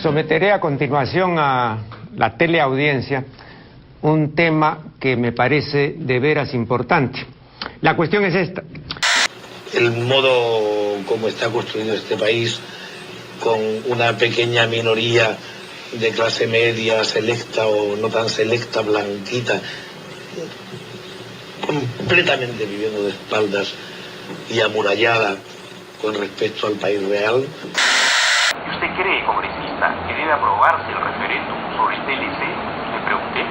Someteré a continuación a la teleaudiencia un tema que me parece de veras importante. La cuestión es esta. El modo como está construido este país, con una pequeña minoría de clase media, selecta o no tan selecta, blanquita, completamente viviendo de espaldas y amurallada con respecto al país real. ¿Usted cree, congresista, que debe aprobarse el referéndum sobre el TLC? Le pregunté.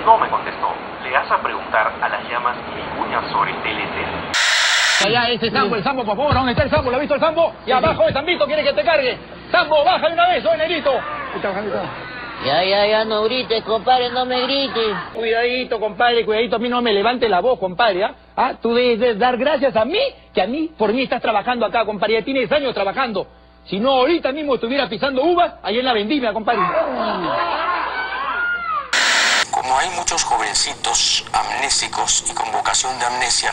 No me contestó. ¿Le vas a preguntar a las llamas y vicuñas sobre el TLC? Allá ese Sambo, el Sambo, por favor, ¿dónde está el Sambo? ¿Lo ha visto el Sambo? Y abajo el Zambito quiere que te cargue. Sambo, baja de una vez, soy Negrito. Ya, no grites, compadre, no me grites. Cuidadito, compadre, cuidadito, a mí no me levante la voz, compadre, ¿ah? Tú debes dar gracias a mí, que a mí, por mí estás trabajando acá, compadre, ya tienes años trabajando. Si no, ahorita mismo estuviera pisando uvas, ahí en la vendimia, compadre. Como hay muchos jovencitos amnésicos y con vocación de amnesia,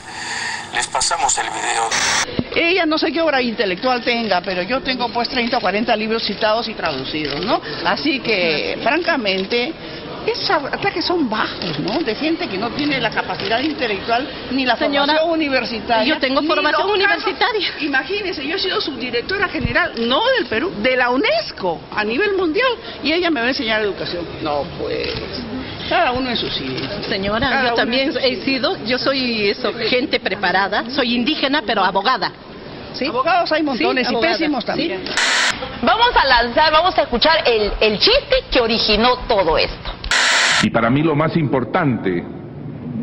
les pasamos el video. Ella no sé qué obra intelectual tenga, pero yo tengo pues 30 o 40 libros citados y traducidos, ¿no? Así que, francamente, esos ataques son bajos, ¿no? De gente que no tiene la capacidad intelectual ni la formación universitaria. Yo tengo formación universitaria. Imagínense, yo he sido subdirectora general, no del Perú, de la UNESCO, a nivel mundial, y ella me va a enseñar educación. No, pues... Cada uno en su sitio. Señora, yo también he sido, yo soy gente preparada, soy indígena pero abogada. ¿Sí? Abogados hay montones, sí, y pésimos también. ¿Sí? Vamos a escuchar el chiste que originó todo esto. Y para mí lo más importante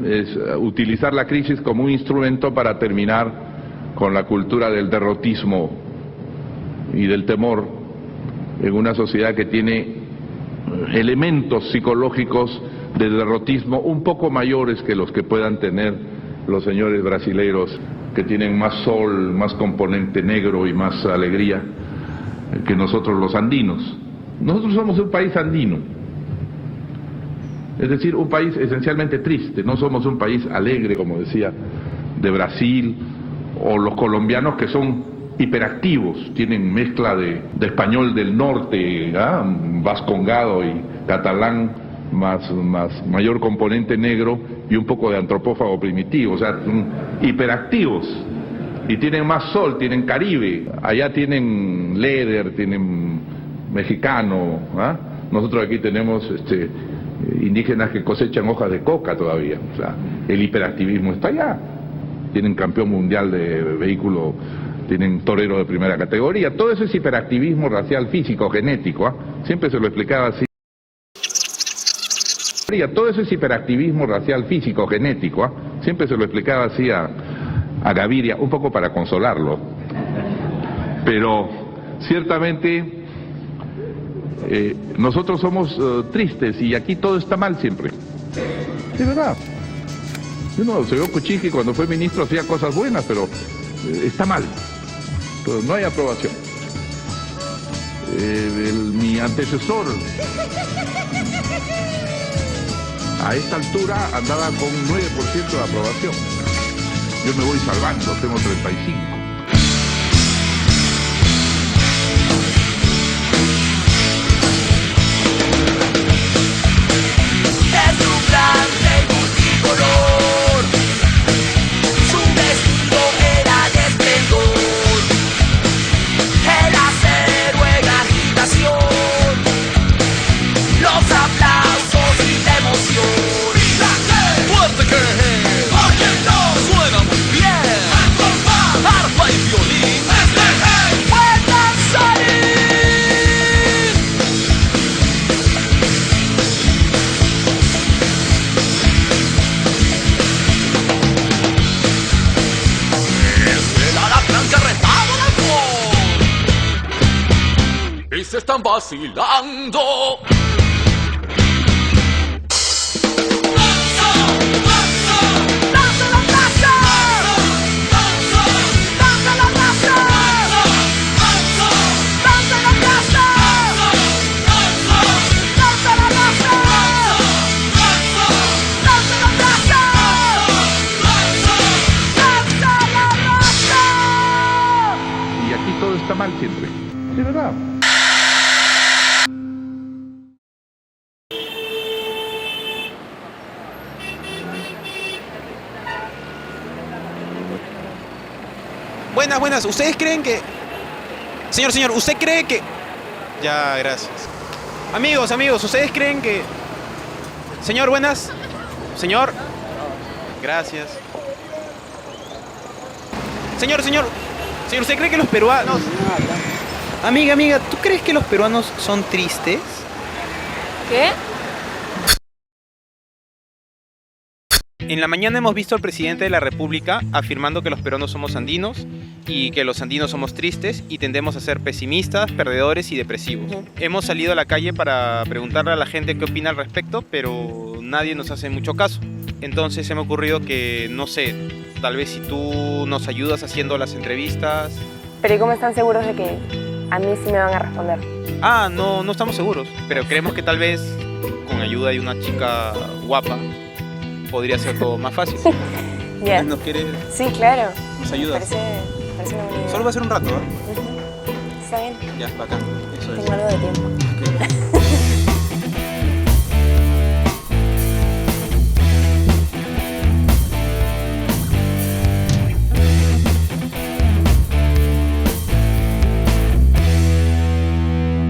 es utilizar la crisis como un instrumento para terminar con la cultura del derrotismo y del temor en una sociedad que tiene elementos psicológicos de derrotismo un poco mayores que los que puedan tener los señores brasileiros, que tienen más sol, más componente negro y más alegría que nosotros los andinos. Nosotros somos un país andino, es decir, un país esencialmente triste. No somos un país alegre, como decía, de Brasil, o los colombianos, que son hiperactivos, tienen mezcla de español del norte, vascongado y catalán, más mayor componente negro y un poco de antropófago primitivo, o sea, hiperactivos, y tienen más sol, tienen Caribe, allá tienen Leder, tienen mexicano, nosotros aquí tenemos indígenas que cosechan hojas de coca todavía, o sea, el hiperactivismo está allá, tienen campeón mundial de vehículo, tienen torero de primera categoría. Todo eso es hiperactivismo racial, físico, genético, siempre se lo explicaba así. Todo eso es hiperactivismo racial, físico, genético, siempre se lo explicaba así a Gaviria, un poco para consolarlo. Pero ciertamente nosotros somos tristes, y aquí todo está mal siempre. De verdad. Uno se vio Kuczynski cuando fue ministro, hacía cosas buenas, pero está mal. Entonces, no hay aprobación. Mi antecesor a esta altura andaba con un 9% de aprobación. Yo me voy salvando, tengo 35. Se están vacilando. Y aquí todo está mal siempre, de verdad. buenas. ¿Ustedes creen que... Señor, ¿usted cree que...? Ya, gracias. Amigos, ¿ustedes creen que... Señor, buenas. Señor. Gracias. Señor, ¿usted cree que los peruanos... Amiga, ¿tú crees que los peruanos son tristes? ¿Qué? En la mañana hemos visto al presidente de la República afirmando que los peruanos somos andinos y que los andinos somos tristes y tendemos a ser pesimistas, perdedores y depresivos. Hemos salido a la calle para preguntarle a la gente qué opina al respecto, pero nadie nos hace mucho caso. Entonces se me ha ocurrido que, no sé, tal vez si tú nos ayudas haciendo las entrevistas... Pero ¿y cómo están seguros de que a mí sí me van a responder? No estamos seguros, pero creemos que tal vez con ayuda de una chica guapa podría ser todo más fácil. Ya. ¿Nos quieres? Sí, claro. ¿Nos ayudas? Parece una buena idea. Solo va a ser un rato, ¿eh? Está bien. Ya, bacán. Eso Tengo algo de tiempo.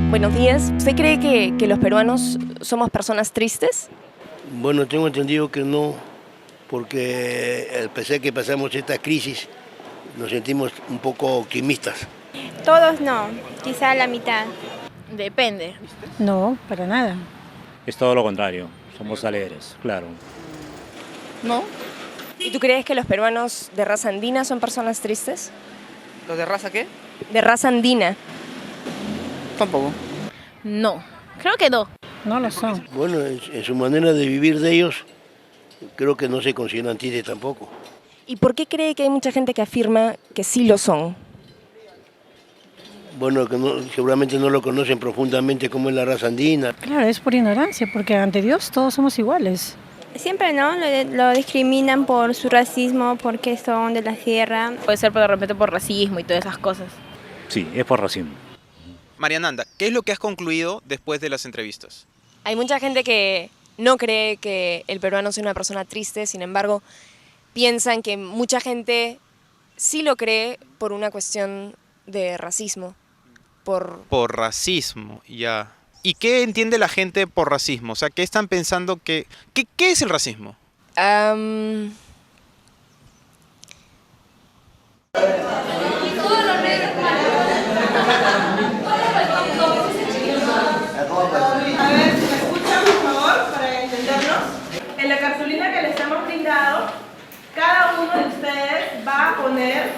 Buenos días. ¿Usted cree que los peruanos somos personas tristes? Bueno, tengo entendido que no, porque al pesar que pasamos esta crisis, nos sentimos un poco optimistas. Todos no, quizá la mitad. Depende. No, para nada. Es todo lo contrario, somos alegres, claro. ¿No? ¿Y tú crees que los peruanos de raza andina son personas tristes? ¿Los de raza qué? De raza andina. Tampoco. No, creo que no. No lo son. Bueno, en su manera de vivir de ellos, creo que no se consideran tristes tampoco. ¿Y por qué cree que hay mucha gente que afirma que sí lo son? Bueno, que seguramente no lo conocen profundamente como es la raza andina. Claro, es por ignorancia, porque ante Dios todos somos iguales. Siempre no, lo discriminan por su racismo, porque son de la sierra. Puede ser de repente por racismo y todas esas cosas. Sí, es por racismo. Mariananda, ¿qué es lo que has concluido después de las entrevistas? Hay mucha gente que no cree que el peruano sea una persona triste, sin embargo, piensan que mucha gente sí lo cree por una cuestión de racismo. Por racismo, ya. ¿Y qué entiende la gente por racismo? O sea, ¿qué están pensando que... ¿Qué es el racismo? En la cartulina que les hemos brindado, cada uno de ustedes va a poner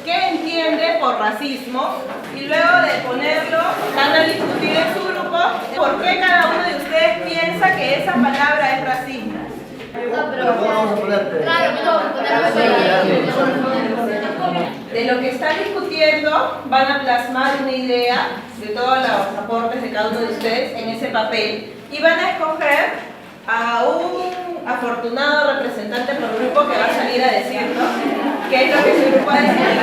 qué entiende por racismo y luego de ponerlo van a discutir en su grupo por qué cada uno de ustedes piensa que esa palabra es racista. De lo que están discutiendo van a plasmar una idea de todos los aportes de cada uno de ustedes en ese papel y van a escoger a un afortunado representante por grupo que va a salir a decirnos qué es lo que su grupo ha decidido.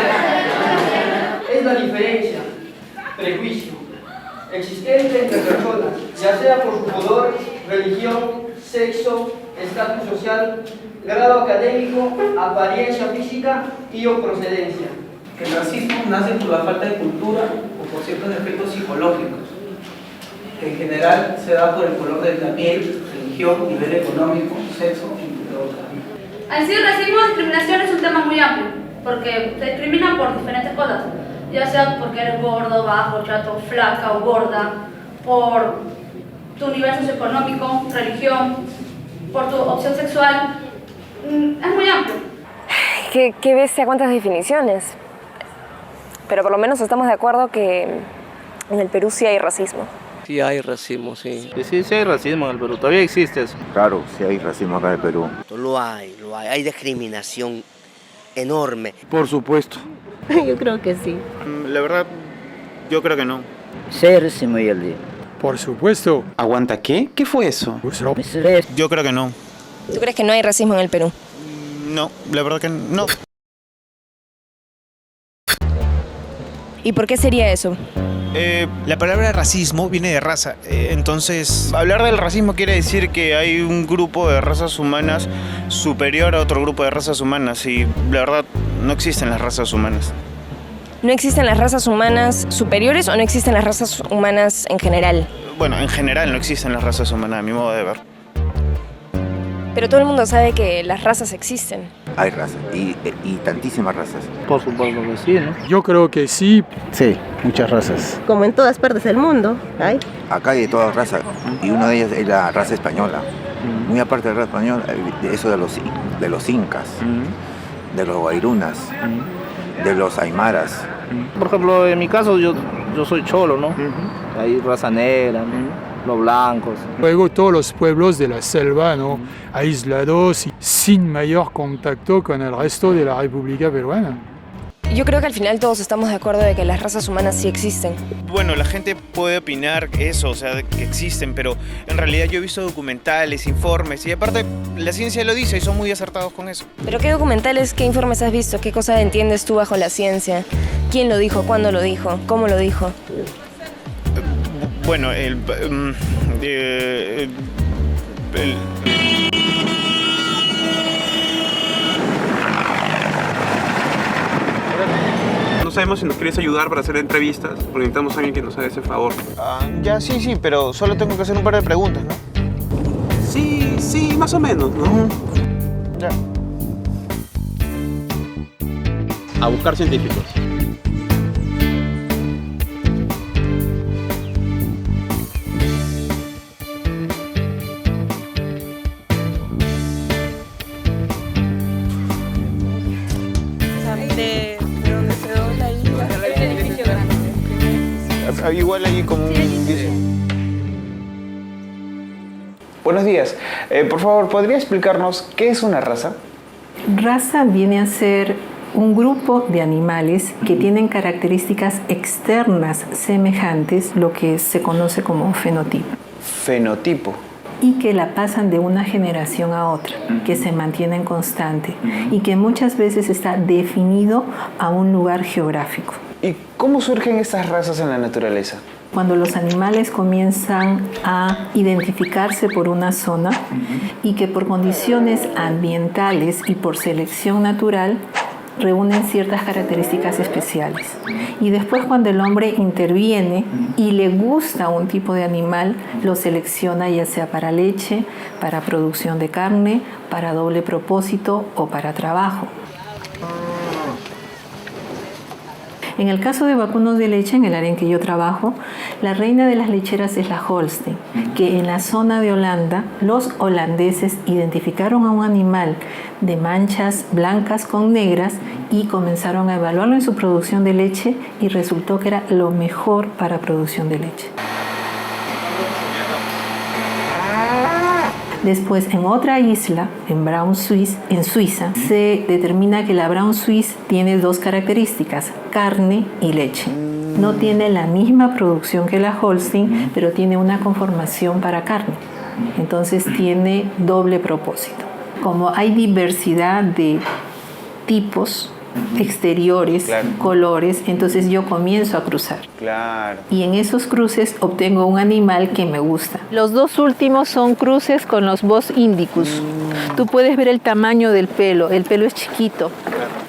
Es la diferencia, prejuicio, existente entre personas, ya sea por su color, religión, sexo, estatus social, grado académico, apariencia física y o procedencia. El racismo nace por la falta de cultura o por ciertos efectos psicológicos, que en general se da por el color de la piel, religión, nivel económico, sexo, entre otras. Al decir racismo, discriminación es un tema muy amplio, porque te discriminan por diferentes cosas, ya sea porque eres gordo, bajo, chato, flaca o gorda, por tu nivel socioeconómico, religión, por tu opción sexual, es muy amplio. ¿Qué bestia cuántas definiciones? Pero por lo menos estamos de acuerdo que en el Perú sí hay racismo. Sí hay racismo, sí. Sí hay racismo en el Perú, todavía existe eso. Claro, sí hay racismo acá en el Perú. Lo hay. Hay discriminación enorme. Por supuesto. Yo creo que sí. La verdad, yo creo que no. Sí hay racismo ahí al día. Por supuesto. ¿Aguanta qué? ¿Qué fue eso? Yo creo que no. ¿Tú crees que no hay racismo en el Perú? No, la verdad que no. ¿Y por qué sería eso? La palabra racismo viene de raza, entonces hablar del racismo quiere decir que hay un grupo de razas humanas superior a otro grupo de razas humanas y la verdad no existen las razas humanas. ¿No existen las razas humanas superiores o no existen las razas humanas en general? Bueno, en general no existen las razas humanas, a mi modo de ver. Pero todo el mundo sabe que las razas existen. Hay razas y tantísimas razas. Por supuesto que sí, ¿no? Yo creo que sí. Sí, muchas razas. Como en todas partes del mundo, hay. Acá hay de todas razas y una de ellas es la raza española. Muy aparte de la raza española, eso de los incas, de los guairunas, de los aymaras. Por ejemplo, en mi caso yo soy cholo, ¿no? Hay raza negra, ¿no? Los blancos. Luego todos los pueblos de la selva, ¿no? Aislados y sin mayor contacto con el resto de la República Peruana. Yo creo que al final todos estamos de acuerdo de que las razas humanas sí existen. Bueno, la gente puede opinar eso, o sea, que existen, pero en realidad yo he visto documentales, informes, y aparte la ciencia lo dice y son muy acertados con eso. ¿Pero qué documentales, qué informes has visto? ¿Qué cosa entiendes tú bajo la ciencia? ¿Quién lo dijo? ¿Cuándo lo dijo? ¿Cómo lo dijo? Bueno, no sabemos si nos quieres ayudar para hacer entrevistas, porque necesitamos a alguien que nos haga ese favor. Ya, sí, pero solo tengo que hacer un par de preguntas, ¿no? Sí, más o menos, ¿no? Ya. A buscar científicos. Igual ahí como Buenos días. Por favor, ¿podría explicarnos qué es una raza? Raza viene a ser un grupo de animales que tienen características externas semejantes, lo que se conoce como fenotipo. Fenotipo. Y que la pasan de una generación a otra, que se mantienen constante y que muchas veces está definido a un lugar geográfico. ¿Y cómo surgen estas razas en la naturaleza? Cuando los animales comienzan a identificarse por una zona y que por condiciones ambientales y por selección natural reúnen ciertas características especiales. Y después cuando el hombre interviene y le gusta un tipo de animal, lo selecciona ya sea para leche, para producción de carne, para doble propósito o para trabajo. En el caso de vacunos de leche, en el área en que yo trabajo, la reina de las lecheras es la Holstein, que en la zona de Holanda, los holandeses identificaron a un animal de manchas blancas con negras y comenzaron a evaluarlo en su producción de leche y resultó que era lo mejor para producción de leche. Después, en otra isla, en Brown Swiss, en Suiza, se determina que la Brown Swiss tiene dos características, carne y leche. No tiene la misma producción que la Holstein, pero tiene una conformación para carne. Entonces tiene doble propósito. Como hay diversidad de tipos exteriores, claro, colores, entonces yo comienzo a cruzar. Claro. Y en esos cruces obtengo un animal que me gusta. Los dos últimos son cruces con los Bos indicus. Tú puedes ver el tamaño del pelo. El pelo es chiquito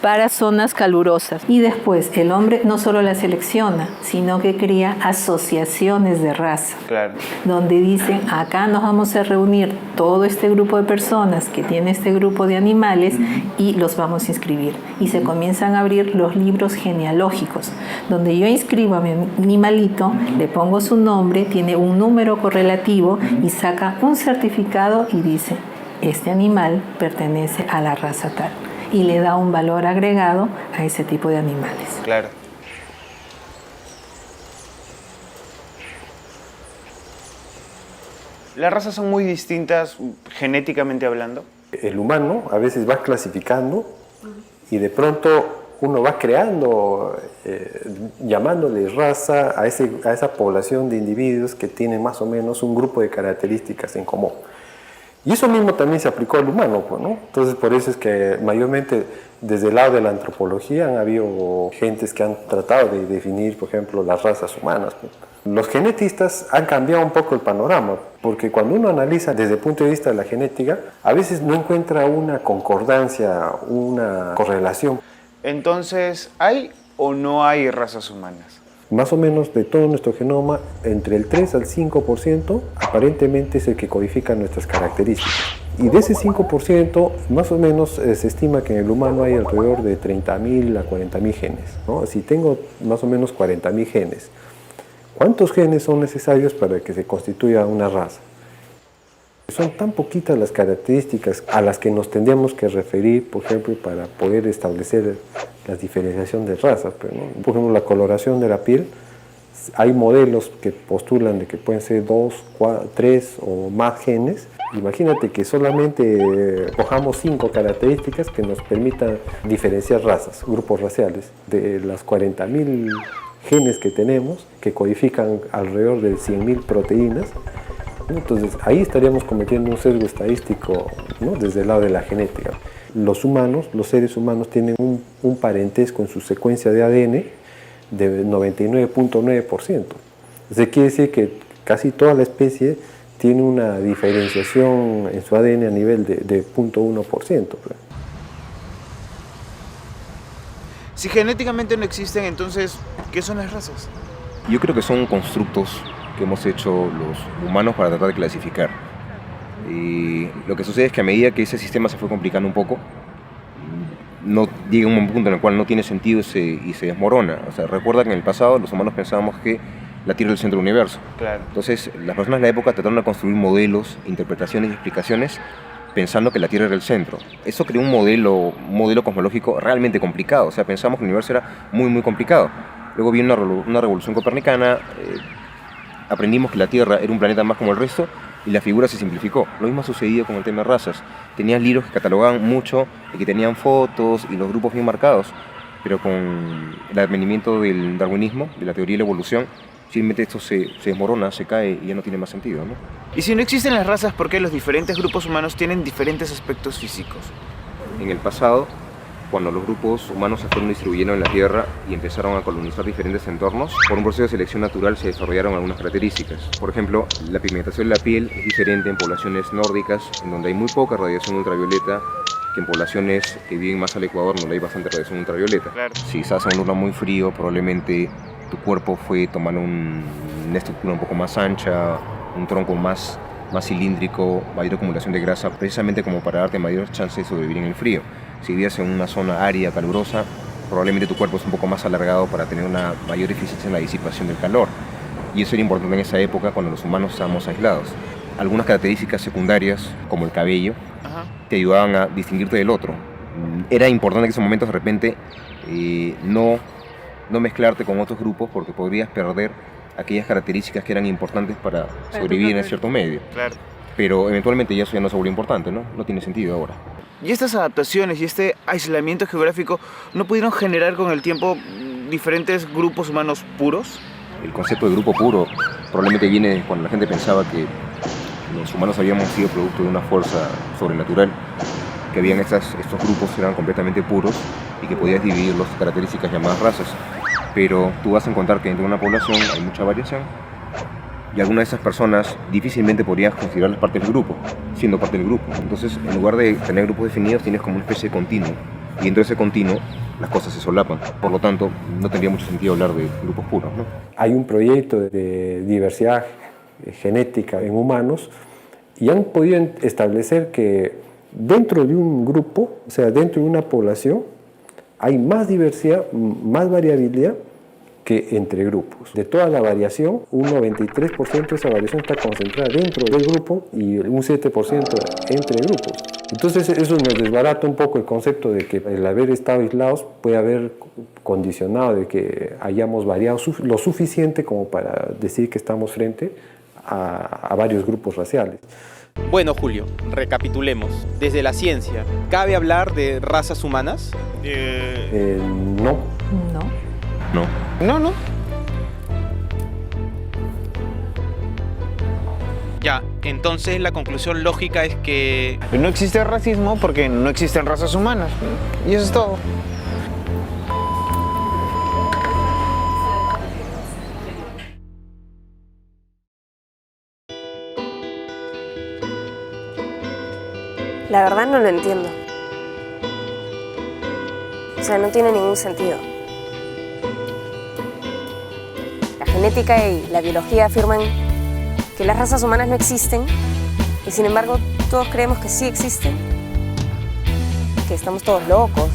para zonas calurosas. Y después el hombre no solo la selecciona, sino que crea asociaciones de raza. Claro. Donde dicen, acá nos vamos a reunir todo este grupo de personas que tiene este grupo de animales y los vamos a inscribir. Y se comienzan a abrir los libros genealógicos, donde yo inscribo a mi animalito, le pongo su nombre, tiene un número correlativo y saca un certificado y dice, este animal pertenece a la raza tal. Y le da un valor agregado a ese tipo de animales. Claro. ¿Las razas son muy distintas genéticamente hablando? El humano a veces va clasificando y de pronto uno va creando, llamándole raza a esa población de individuos que tienen más o menos un grupo de características en común. Y eso mismo también se aplicó al humano, pues, ¿no? Entonces por eso es que mayormente desde el lado de la antropología han habido gentes que han tratado de definir, por ejemplo, las razas humanas, pues. Los genetistas han cambiado un poco el panorama, porque cuando uno analiza desde el punto de vista de la genética, a veces no encuentra una concordancia, una correlación. Entonces, ¿hay o no hay razas humanas? Más o menos de todo nuestro genoma, entre el 3 al 5% aparentemente es el que codifica nuestras características. Y de ese 5%, más o menos se estima que en el humano hay alrededor de 30.000 a 40.000 genes, ¿no? Si tengo más o menos 40.000 genes, ¿cuántos genes son necesarios para que se constituya una raza? Son tan poquitas las características a las que nos tendríamos que referir, por ejemplo, para poder establecer la diferenciación de razas. Pero, ¿no? Por ejemplo, la coloración de la piel, hay modelos que postulan de que pueden ser 2, 4, 3 o más genes. Imagínate que solamente cojamos 5 características que nos permitan diferenciar razas, grupos raciales. De las 40.000 genes que tenemos, que codifican alrededor de 100.000 proteínas, entonces ahí estaríamos cometiendo un sesgo estadístico, ¿no? Desde el lado de la genética. Los humanos, los seres humanos tienen un parentesco en su secuencia de ADN de 99.9%. Eso quiere decir que casi toda la especie tiene una diferenciación en su ADN a nivel de 0.1%. Si genéticamente no existen, entonces, ¿qué son las razas? Yo creo que son constructos que hemos hecho los humanos para tratar de clasificar. Y lo que sucede es que a medida que ese sistema se fue complicando un poco, no llega un punto en el cual no tiene sentido y se desmorona. O sea, recuerda que en el pasado los humanos pensábamos que la Tierra es el centro del universo. Claro. Entonces, las personas de la época trataron de construir modelos, interpretaciones y explicaciones pensando que la Tierra era el centro. Eso creó un modelo cosmológico realmente complicado. O sea, pensamos que el universo era muy, muy complicado. Luego vino una revolución copernicana, aprendimos que la Tierra era un planeta más como el resto y la figura se simplificó. Lo mismo ha sucedido con el tema de razas. Tenías libros que catalogaban mucho y que tenían fotos y los grupos bien marcados, pero con el advenimiento del darwinismo, de la teoría de la evolución, simplemente esto se desmorona, se cae y ya no tiene más sentido, ¿no? Y si no existen las razas, ¿por qué los diferentes grupos humanos tienen diferentes aspectos físicos? En el pasado, cuando los grupos humanos se fueron distribuyendo en la Tierra y empezaron a colonizar diferentes entornos, por un proceso de selección natural se desarrollaron algunas características. Por ejemplo, la pigmentación de la piel es diferente en poblaciones nórdicas, en donde hay muy poca radiación ultravioleta, que en poblaciones que viven más al Ecuador, donde hay bastante radiación ultravioleta. Claro. Si estás en un lugar muy frío, probablemente tu cuerpo fue tomando una estructura un poco más ancha, un tronco más cilíndrico, mayor acumulación de grasa, precisamente como para darte mayor chance de sobrevivir en el frío. Si vivías en una zona árida, calurosa, probablemente tu cuerpo es un poco más alargado para tener una mayor eficiencia en la disipación del calor. Y eso era importante en esa época cuando los humanos estábamos aislados. Algunas características secundarias, como el cabello, te ayudaban a distinguirte del otro. Era importante en esos momentos de repente no mezclarte con otros grupos porque podrías perder aquellas características que eran importantes para sobrevivir en cierto medio. Claro. Pero eventualmente eso ya no se volvió importante, ¿no? No tiene sentido ahora. Y estas adaptaciones y este aislamiento geográfico no pudieron generar con el tiempo diferentes grupos humanos puros. El concepto de grupo puro probablemente viene cuando la gente pensaba que los humanos habíamos sido producto de una fuerza sobrenatural, que habían estos grupos que eran completamente puros y que podías dividir las características llamadas razas. Pero tú vas a encontrar que dentro de una población hay mucha variación y algunas de esas personas difícilmente podrías considerarlas parte del grupo, siendo parte del grupo. Entonces, en lugar de tener grupos definidos, tienes como una especie de continuo. Y dentro de ese continuo, las cosas se solapan. Por lo tanto, no tendría mucho sentido hablar de grupos puros, ¿no? Hay un proyecto de diversidad genética en humanos y han podido establecer que dentro de un grupo, o sea, dentro de una población, hay más diversidad, más variabilidad que entre grupos. De toda la variación, un 93% de esa variación está concentrada dentro del grupo y un 7% entre grupos. Entonces eso nos desbarata un poco el concepto de que el haber estado aislados puede haber condicionado de que hayamos variado lo suficiente como para decir que estamos frente a varios grupos raciales. Bueno, Julio, recapitulemos. Desde la ciencia, ¿cabe hablar de razas humanas? No. No. Ya, entonces la conclusión lógica es que no existe racismo porque no existen razas humanas. Y eso es todo. La verdad no lo entiendo. O sea, no tiene ningún sentido. genética y la biología afirman que las razas humanas no existen y sin embargo todos creemos que sí existen, que estamos todos locos,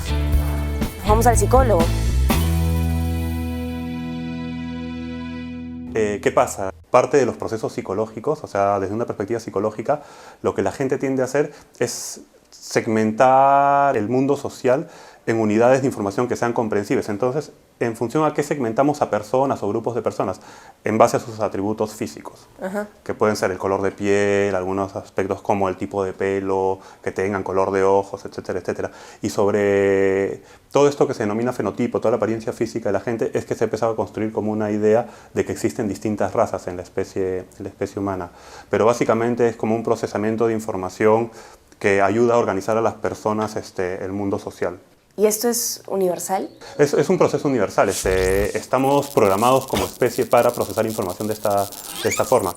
nos vamos al psicólogo. ¿Qué pasa? Parte de los procesos psicológicos, o sea, desde una perspectiva psicológica, lo que la gente tiende a hacer es segmentar el mundo social en unidades de información que sean comprensibles. Entonces, en función a qué segmentamos a personas o grupos de personas, en base a sus atributos físicos, que pueden ser el color de piel, algunos aspectos como el tipo de pelo, que tengan color de ojos, etcétera, etcétera. Y sobre todo esto que se denomina fenotipo, toda la apariencia física de la gente, es que se ha empezado a construir como una idea de que existen distintas razas en la especie humana. Pero básicamente es como un procesamiento de información que ayuda a organizar a las personas el mundo social. ¿Y esto es universal? Es un proceso universal. Estamos programados como especie para procesar información de esta forma.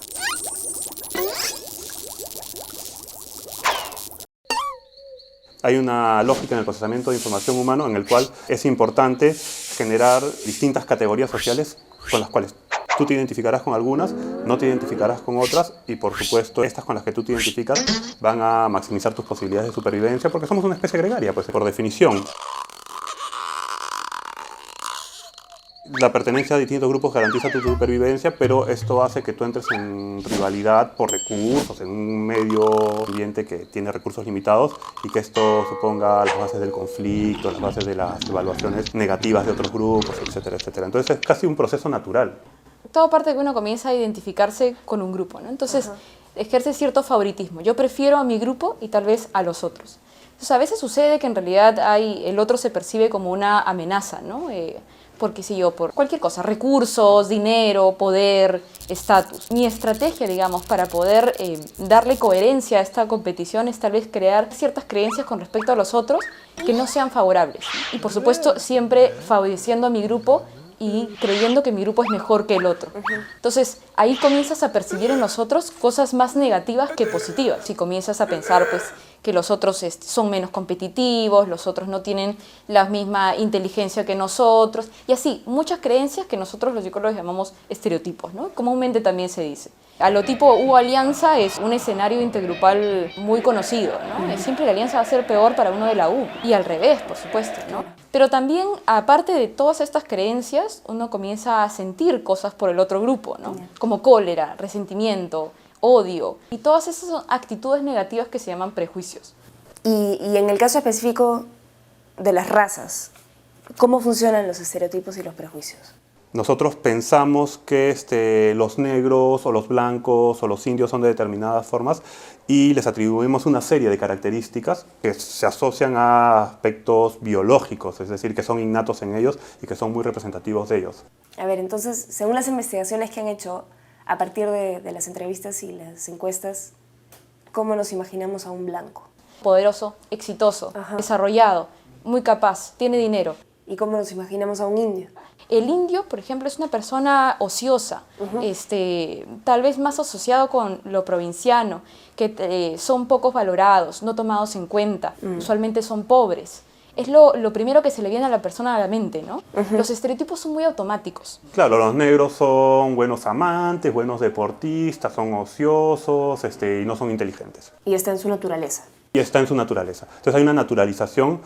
Hay una lógica en el procesamiento de información humano en el cual es importante generar distintas categorías sociales con las cuales tú te identificarás con algunas, no te identificarás con otras y por supuesto estas con las que tú te identificas van a maximizar tus posibilidades de supervivencia porque somos una especie gregaria, pues por definición. La pertenencia a distintos grupos garantiza tu supervivencia, pero esto hace que tú entres en rivalidad por recursos, en un medio ambiente que tiene recursos limitados y que esto suponga las bases del conflicto, las bases de las evaluaciones negativas de otros grupos, etcétera, etcétera. Entonces es casi un proceso natural. Todo parte de que uno comienza a identificarse con un grupo, ¿no? Entonces ejerce cierto favoritismo. Yo prefiero a mi grupo y tal vez a los otros. Entonces a veces sucede que en realidad el otro se percibe como una amenaza, ¿no? Por cualquier cosa, recursos, dinero, poder, estatus. Mi estrategia, digamos, para poder darle coherencia a esta competición es tal vez crear ciertas creencias con respecto a los otros que no sean favorables. Y por supuesto, siempre favoreciendo a mi grupo y creyendo que mi grupo es mejor que el otro. Entonces, ahí comienzas a percibir en los otros cosas más negativas que positivas. Si comienzas a pensar, pues, que los otros son menos competitivos, los otros no tienen la misma inteligencia que nosotros, y así, muchas creencias que nosotros los psicólogos llamamos estereotipos, ¿no? Comúnmente también se dice. Alotipo u alianza es un escenario intergrupal muy conocido, ¿no? Siempre la alianza va a ser peor para uno de la U, y al revés, por supuesto, ¿no? Pero también, aparte de todas estas creencias, uno comienza a sentir cosas por el otro grupo, ¿no? Como cólera, resentimiento, odio, y todas esas son actitudes negativas que se llaman prejuicios. Y en el caso específico de las razas, ¿cómo funcionan los estereotipos y los prejuicios? Nosotros pensamos que los negros o los blancos o los indios son de determinadas formas y les atribuimos una serie de características que se asocian a aspectos biológicos, es decir, que son innatos en ellos y que son muy representativos de ellos. A ver, entonces, según las investigaciones que han hecho, a partir de las entrevistas y las encuestas, ¿cómo nos imaginamos a un blanco? Poderoso, exitoso, desarrollado, muy capaz, tiene dinero. ¿Y cómo nos imaginamos a un indio? El indio, por ejemplo, es una persona ociosa, tal vez más asociado con lo provinciano, que son pocos valorados, no tomados en cuenta, usualmente son pobres. Es lo primero que se le viene a la persona a la mente, ¿no? Los estereotipos son muy automáticos. Claro, los negros son buenos amantes, buenos deportistas, son ociosos y no son inteligentes. Y está en su naturaleza. Y está en su naturaleza. Entonces hay una naturalización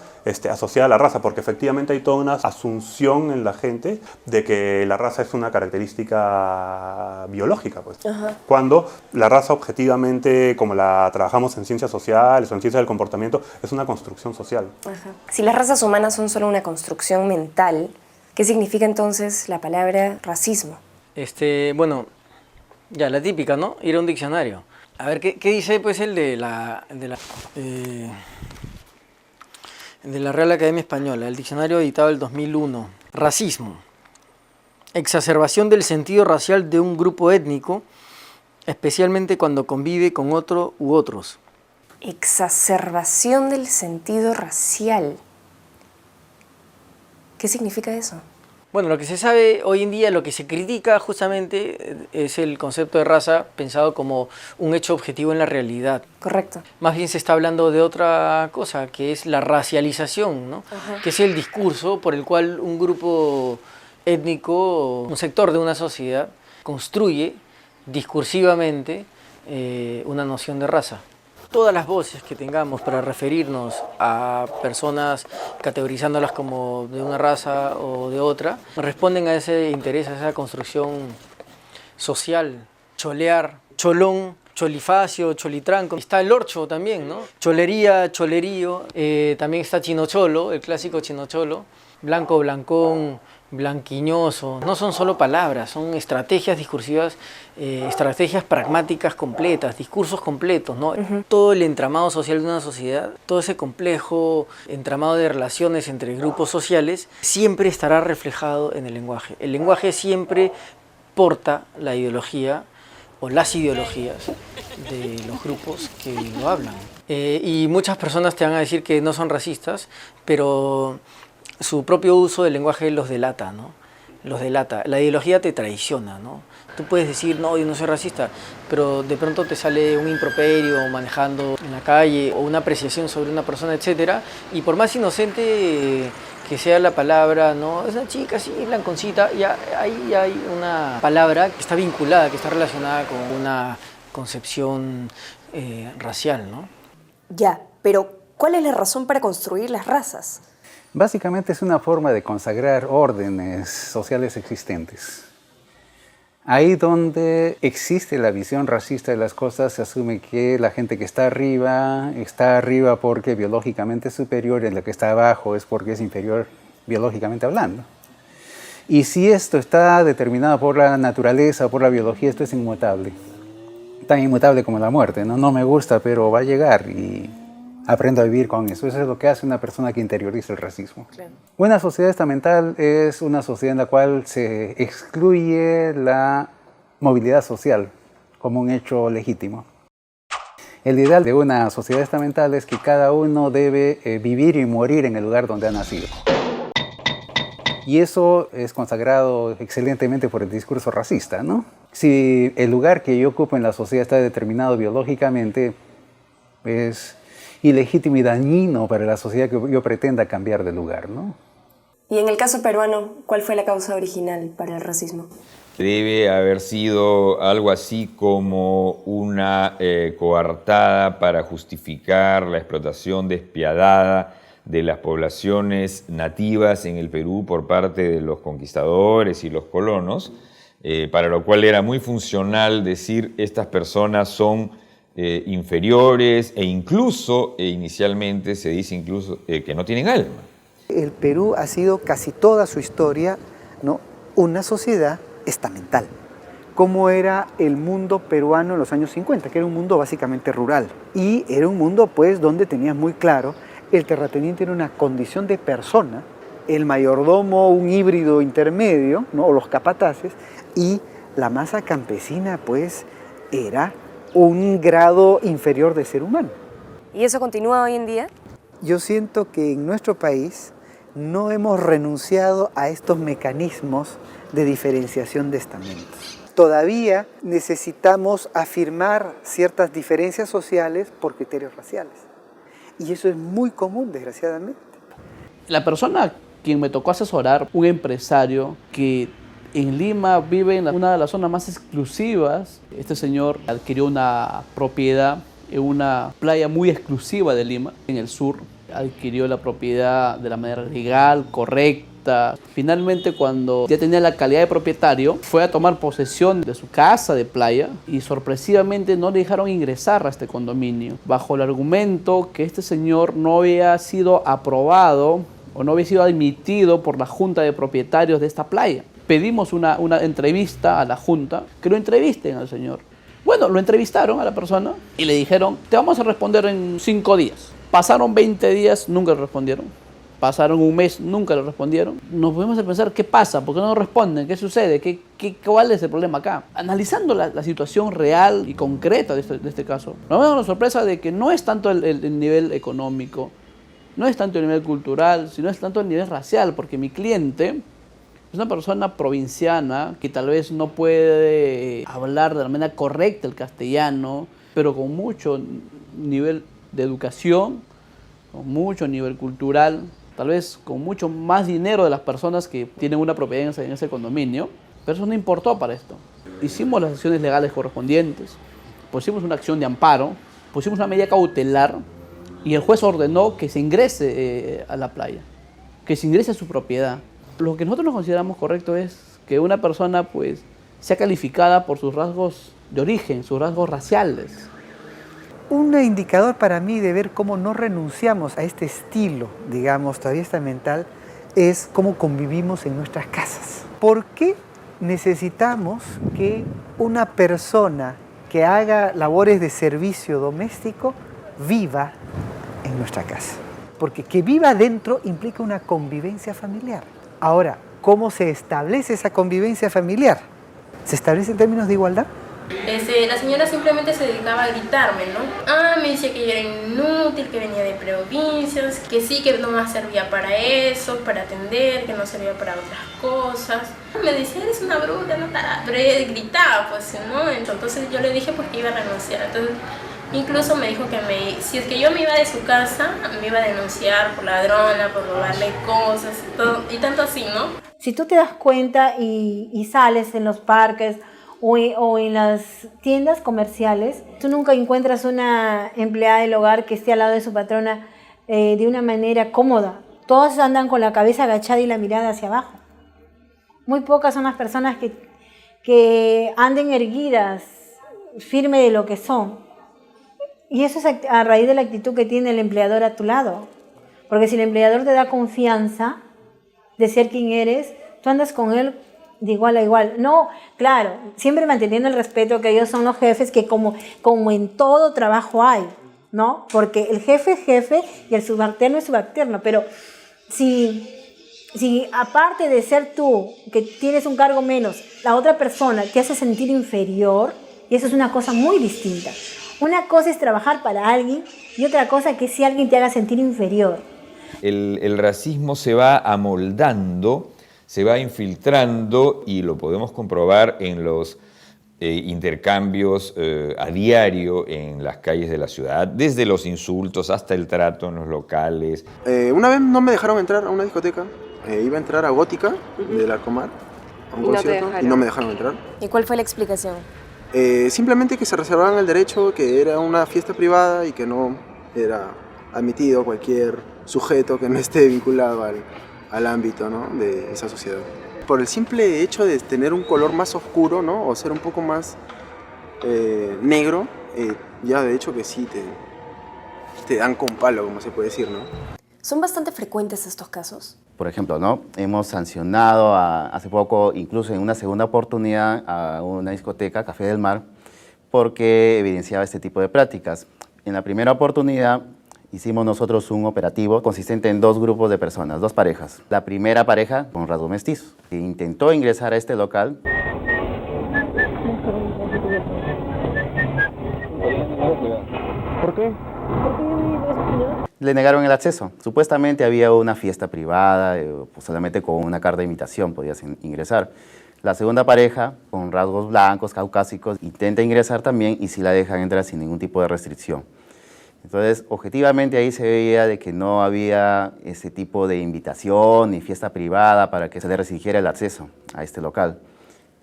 asociada a la raza, porque efectivamente hay toda una asunción en la gente de que la raza es una característica biológica, pues. Cuando la raza objetivamente, como la trabajamos en ciencias sociales o en ciencias del comportamiento, es una construcción social. Si las razas humanas son solo una construcción mental, ¿qué significa entonces la palabra racismo? Bueno, ya la típica, ¿no? Ir a un diccionario. A ver, ¿qué dice pues el de la Real Academia Española, el diccionario editado el 2001? Racismo. Exacerbación del sentido racial de un grupo étnico, especialmente cuando convive con otro u otros. Exacerbación del sentido racial. ¿Qué significa eso? Bueno, lo que se sabe hoy en día, lo que se critica justamente es el concepto de raza pensado como un hecho objetivo en la realidad. Correcto. Más bien se está hablando de otra cosa, que es la racialización, ¿no? Que es el discurso por el cual un grupo étnico, un sector de una sociedad, construye discursivamente una noción de raza. Todas las voces que tengamos para referirnos a personas categorizándolas como de una raza o de otra, responden a ese interés, a esa construcción social. Cholear, cholón, cholifacio, cholitranco. Está el orcho también, ¿no? Cholería, cholerío. También está chinocholo, el clásico chinocholo. Blanco, blancón, blanquiñoso. No son solo palabras, son estrategias discursivas, estrategias pragmáticas completas, discursos completos, ¿no? Todo el entramado social de una sociedad, todo ese complejo entramado de relaciones entre grupos sociales, siempre estará reflejado en el lenguaje. El lenguaje siempre porta la ideología o las ideologías de los grupos que lo hablan. Y muchas personas te van a decir que no son racistas, pero su propio uso del lenguaje los delata, ¿no? Los delata. La ideología te traiciona, ¿no? Tú puedes decir, no, yo no soy racista, pero de pronto te sale un improperio manejando en la calle o una apreciación sobre una persona, etc. Y por más inocente que sea la palabra, ¿no? Es una chica así, blanconcita, ya ahí hay una palabra que está vinculada, que está relacionada con una concepción racial, ¿no? Ya, pero ¿cuál es la razón para construir las razas? Básicamente es una forma de consagrar órdenes sociales existentes. Ahí donde existe la visión racista de las cosas, se asume que la gente que está arriba porque biológicamente es superior y la que está abajo es porque es inferior biológicamente hablando. Y si esto está determinado por la naturaleza o por la biología, esto es inmutable. Tan inmutable como la muerte, ¿no? No me gusta, pero va a llegar y aprendo a vivir con eso. Eso es lo que hace una persona que interioriza el racismo. Claro. Una sociedad estamental es una sociedad en la cual se excluye la movilidad social como un hecho legítimo. El ideal de una sociedad estamental es que cada uno debe vivir y morir en el lugar donde ha nacido. Y eso es consagrado excelentemente por el discurso racista, ¿no? Si el lugar que yo ocupo en la sociedad está determinado biológicamente, es ilegítimo y dañino para la sociedad que yo pretenda cambiar de lugar, ¿no? Y en el caso peruano, ¿cuál fue la causa original para el racismo? Debe haber sido algo así como una coartada para justificar la explotación despiadada de las poblaciones nativas en el Perú por parte de los conquistadores y los colonos, para lo cual era muy funcional decir estas personas son inferiores e incluso, inicialmente se dice incluso que no tienen alma. El Perú ha sido casi toda su historia, ¿no?, una sociedad estamental, como era el mundo peruano en los años 50, que era un mundo básicamente rural. Y era un mundo pues donde tenías muy claro, el terrateniente era una condición de persona, el mayordomo un híbrido intermedio, ¿no?, o los capataces, y la masa campesina pues era un grado inferior de ser humano. ¿Y eso continúa hoy en día? Yo siento que en nuestro país no hemos renunciado a estos mecanismos de diferenciación de estamentos. Todavía necesitamos afirmar ciertas diferencias sociales por criterios raciales. Y eso es muy común, desgraciadamente. La persona quien me tocó asesorar, un empresario que en Lima vive en una de las zonas más exclusivas. Este señor adquirió una propiedad en una playa muy exclusiva de Lima, en el sur. Adquirió la propiedad de la manera legal, correcta. Finalmente, cuando ya tenía la calidad de propietario, fue a tomar posesión de su casa de playa y sorpresivamente no le dejaron ingresar a este condominio, bajo el argumento que este señor no había sido aprobado o no había sido admitido por la junta de propietarios de esta playa. Pedimos una entrevista a la junta, que lo entrevisten al señor. Bueno, lo entrevistaron a la persona y le dijeron, te vamos a responder en 5 días. Pasaron 20 días, nunca le respondieron. Pasaron un mes, nunca le respondieron. Nos podemos pensar, ¿qué pasa? ¿Por qué no responden? ¿Qué sucede? ¿Cuál es el problema acá? Analizando la situación real y concreta de este caso, nos vemos la sorpresa de que no es tanto el nivel económico, no es tanto el nivel cultural, sino es tanto el nivel racial, porque mi cliente es una persona provinciana que tal vez no puede hablar de la manera correcta el castellano, pero con mucho nivel de educación, con mucho nivel cultural, tal vez con mucho más dinero de las personas que tienen una propiedad en ese condominio, pero eso no importó para esto. Hicimos las acciones legales correspondientes, pusimos una acción de amparo, pusimos una medida cautelar y el juez ordenó que se ingrese a la playa, que se ingrese a su propiedad. Lo que nosotros nos consideramos correcto es que una persona pues sea calificada por sus rasgos de origen, sus rasgos raciales. Un indicador para mí de ver cómo no renunciamos a este estilo, digamos, todavía estamental, es cómo convivimos en nuestras casas. ¿Por qué necesitamos que una persona que haga labores de servicio doméstico viva en nuestra casa? Porque que viva dentro implica una convivencia familiar. Ahora, ¿cómo se establece esa convivencia familiar? ¿Se establece en términos de igualdad? La señora simplemente se dedicaba a gritarme, ¿no? Me decía que yo era inútil, que venía de provincias, que sí, que no más servía para eso, para atender, que no servía para otras cosas. Me decía, eres una bruta, no tarada. Pero ella gritaba, pues, ¿no? Entonces yo le dije pues que iba a renunciar. Entonces, incluso me dijo que si es que yo me iba de su casa, me iba a denunciar por ladrona, por robarle cosas y todo, y tanto así, ¿no? Si tú te das cuenta y sales en los parques o en las tiendas comerciales, tú nunca encuentras una empleada del hogar que esté al lado de su patrona de una manera cómoda. Todos andan con la cabeza agachada y la mirada hacia abajo. Muy pocas son las personas que anden erguidas, firmes de lo que son. Y eso es a raíz de la actitud que tiene el empleador a tu lado. Porque si el empleador te da confianza de ser quien eres, tú andas con él de igual a igual. No, claro, siempre manteniendo el respeto, que ellos son los jefes, que como en todo trabajo hay, ¿no? Porque el jefe es jefe y el subalterno es subalterno. Pero si aparte de ser tú, que tienes un cargo menos, la otra persona te hace sentir inferior, y eso es una cosa muy distinta. Una cosa es trabajar para alguien y otra cosa que si alguien te haga sentir inferior. El racismo se va amoldando, se va infiltrando y lo podemos comprobar en los intercambios a diario en las calles de la ciudad, desde los insultos hasta el trato en los locales. Una vez no me dejaron entrar a una discoteca, iba a entrar a Gótica del Arcomar, a un concierto, y no me dejaron entrar. ¿Y cuál fue la explicación? Simplemente que se reservaban el derecho, que era una fiesta privada y que no era admitido cualquier sujeto que no esté vinculado al ámbito, ¿no?, de esa sociedad. Por el simple hecho de tener un color más oscuro, ¿no?, o ser un poco más negro, ya de hecho que sí te dan con palo, como se puede decir, ¿no? ¿Son bastante frecuentes estos casos? Por ejemplo, ¿no?, hemos sancionado hace poco, incluso en una segunda oportunidad, a una discoteca, Café del Mar, porque evidenciaba este tipo de prácticas. En la primera oportunidad hicimos nosotros un operativo consistente en 2 grupos de personas, 2 parejas. La primera pareja con rasgos mestizos, que intentó ingresar a este local. ¿Por qué? Le negaron el acceso. Supuestamente había una fiesta privada, pues solamente con una carta de invitación podías ingresar. La segunda pareja, con rasgos blancos, caucásicos, intenta ingresar también y sí la dejan entrar sin ningún tipo de restricción. Entonces, objetivamente ahí se veía de que no había ese tipo de invitación ni fiesta privada para que se le restringiera el acceso a este local.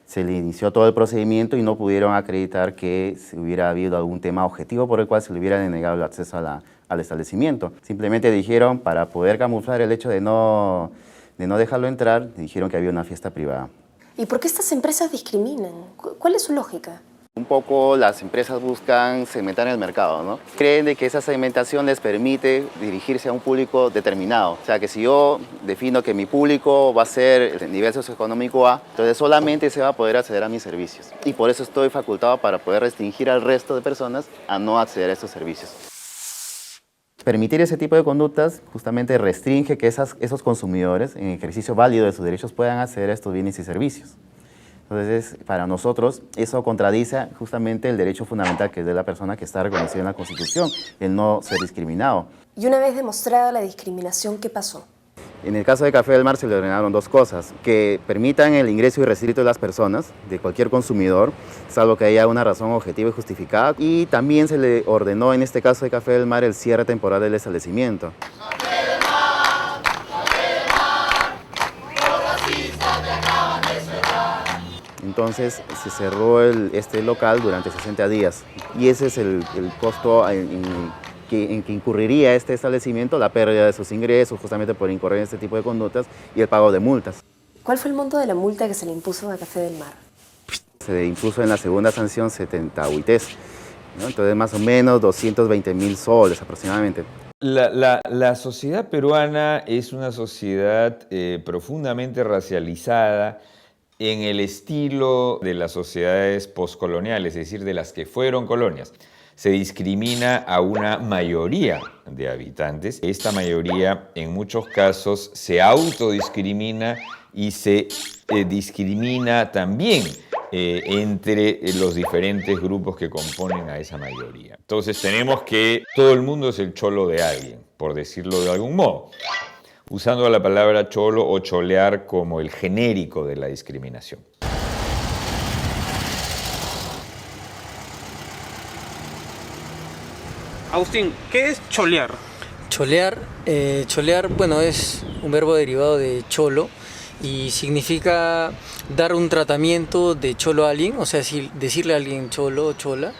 Se le inició todo el procedimiento y no pudieron acreditar que se hubiera habido algún tema objetivo por el cual se le hubiera denegado el acceso al establecimiento. Simplemente dijeron, para poder camuflar el hecho de no dejarlo entrar, dijeron que había una fiesta privada. ¿Y por qué estas empresas discriminan? ¿Cuál es su lógica? Un poco las empresas buscan segmentar el mercado, ¿no? Creen de que esa segmentación les permite dirigirse a un público determinado. O sea, que si yo defino que mi público va a ser el nivel socioeconómico A, entonces solamente se va a poder acceder a mis servicios. Y por eso estoy facultado para poder restringir al resto de personas a no acceder a estos servicios. Permitir ese tipo de conductas justamente restringe que esos consumidores, en ejercicio válido de sus derechos, puedan acceder a estos bienes y servicios. Entonces, para nosotros, eso contradice justamente el derecho fundamental que es de la persona que está reconocido en la Constitución, el no ser discriminado. Y una vez demostrada la discriminación, ¿qué pasó? En el caso de Café del Mar se le ordenaron 2 cosas, que permitan el ingreso irrestricto de las personas, de cualquier consumidor, salvo que haya una razón objetiva y justificada, y también se le ordenó en este caso de Café del Mar el cierre temporal del establecimiento. Entonces se cerró este local durante 60 días y ese es el costo en que incurriría este establecimiento, la pérdida de sus ingresos justamente por incurrir en este tipo de conductas y el pago de multas. ¿Cuál fue el monto de la multa que se le impuso a Café del Mar? Se le impuso en la segunda sanción 70 UITs, ¿no? Entonces más o menos 220.000 soles aproximadamente. La sociedad peruana es una sociedad profundamente racializada en el estilo de las sociedades postcoloniales, es decir, de las que fueron colonias. Se discrimina a una mayoría de habitantes. Esta mayoría, en muchos casos, se autodiscrimina y se discrimina también entre los diferentes grupos que componen a esa mayoría. Entonces tenemos que todo el mundo es el cholo de alguien, por decirlo de algún modo, usando la palabra cholo o cholear como el genérico de la discriminación. Agustín, ¿qué es cholear? Cholear, bueno, es un verbo derivado de cholo y significa dar un tratamiento de cholo a alguien, o sea, decirle a alguien cholo o chola,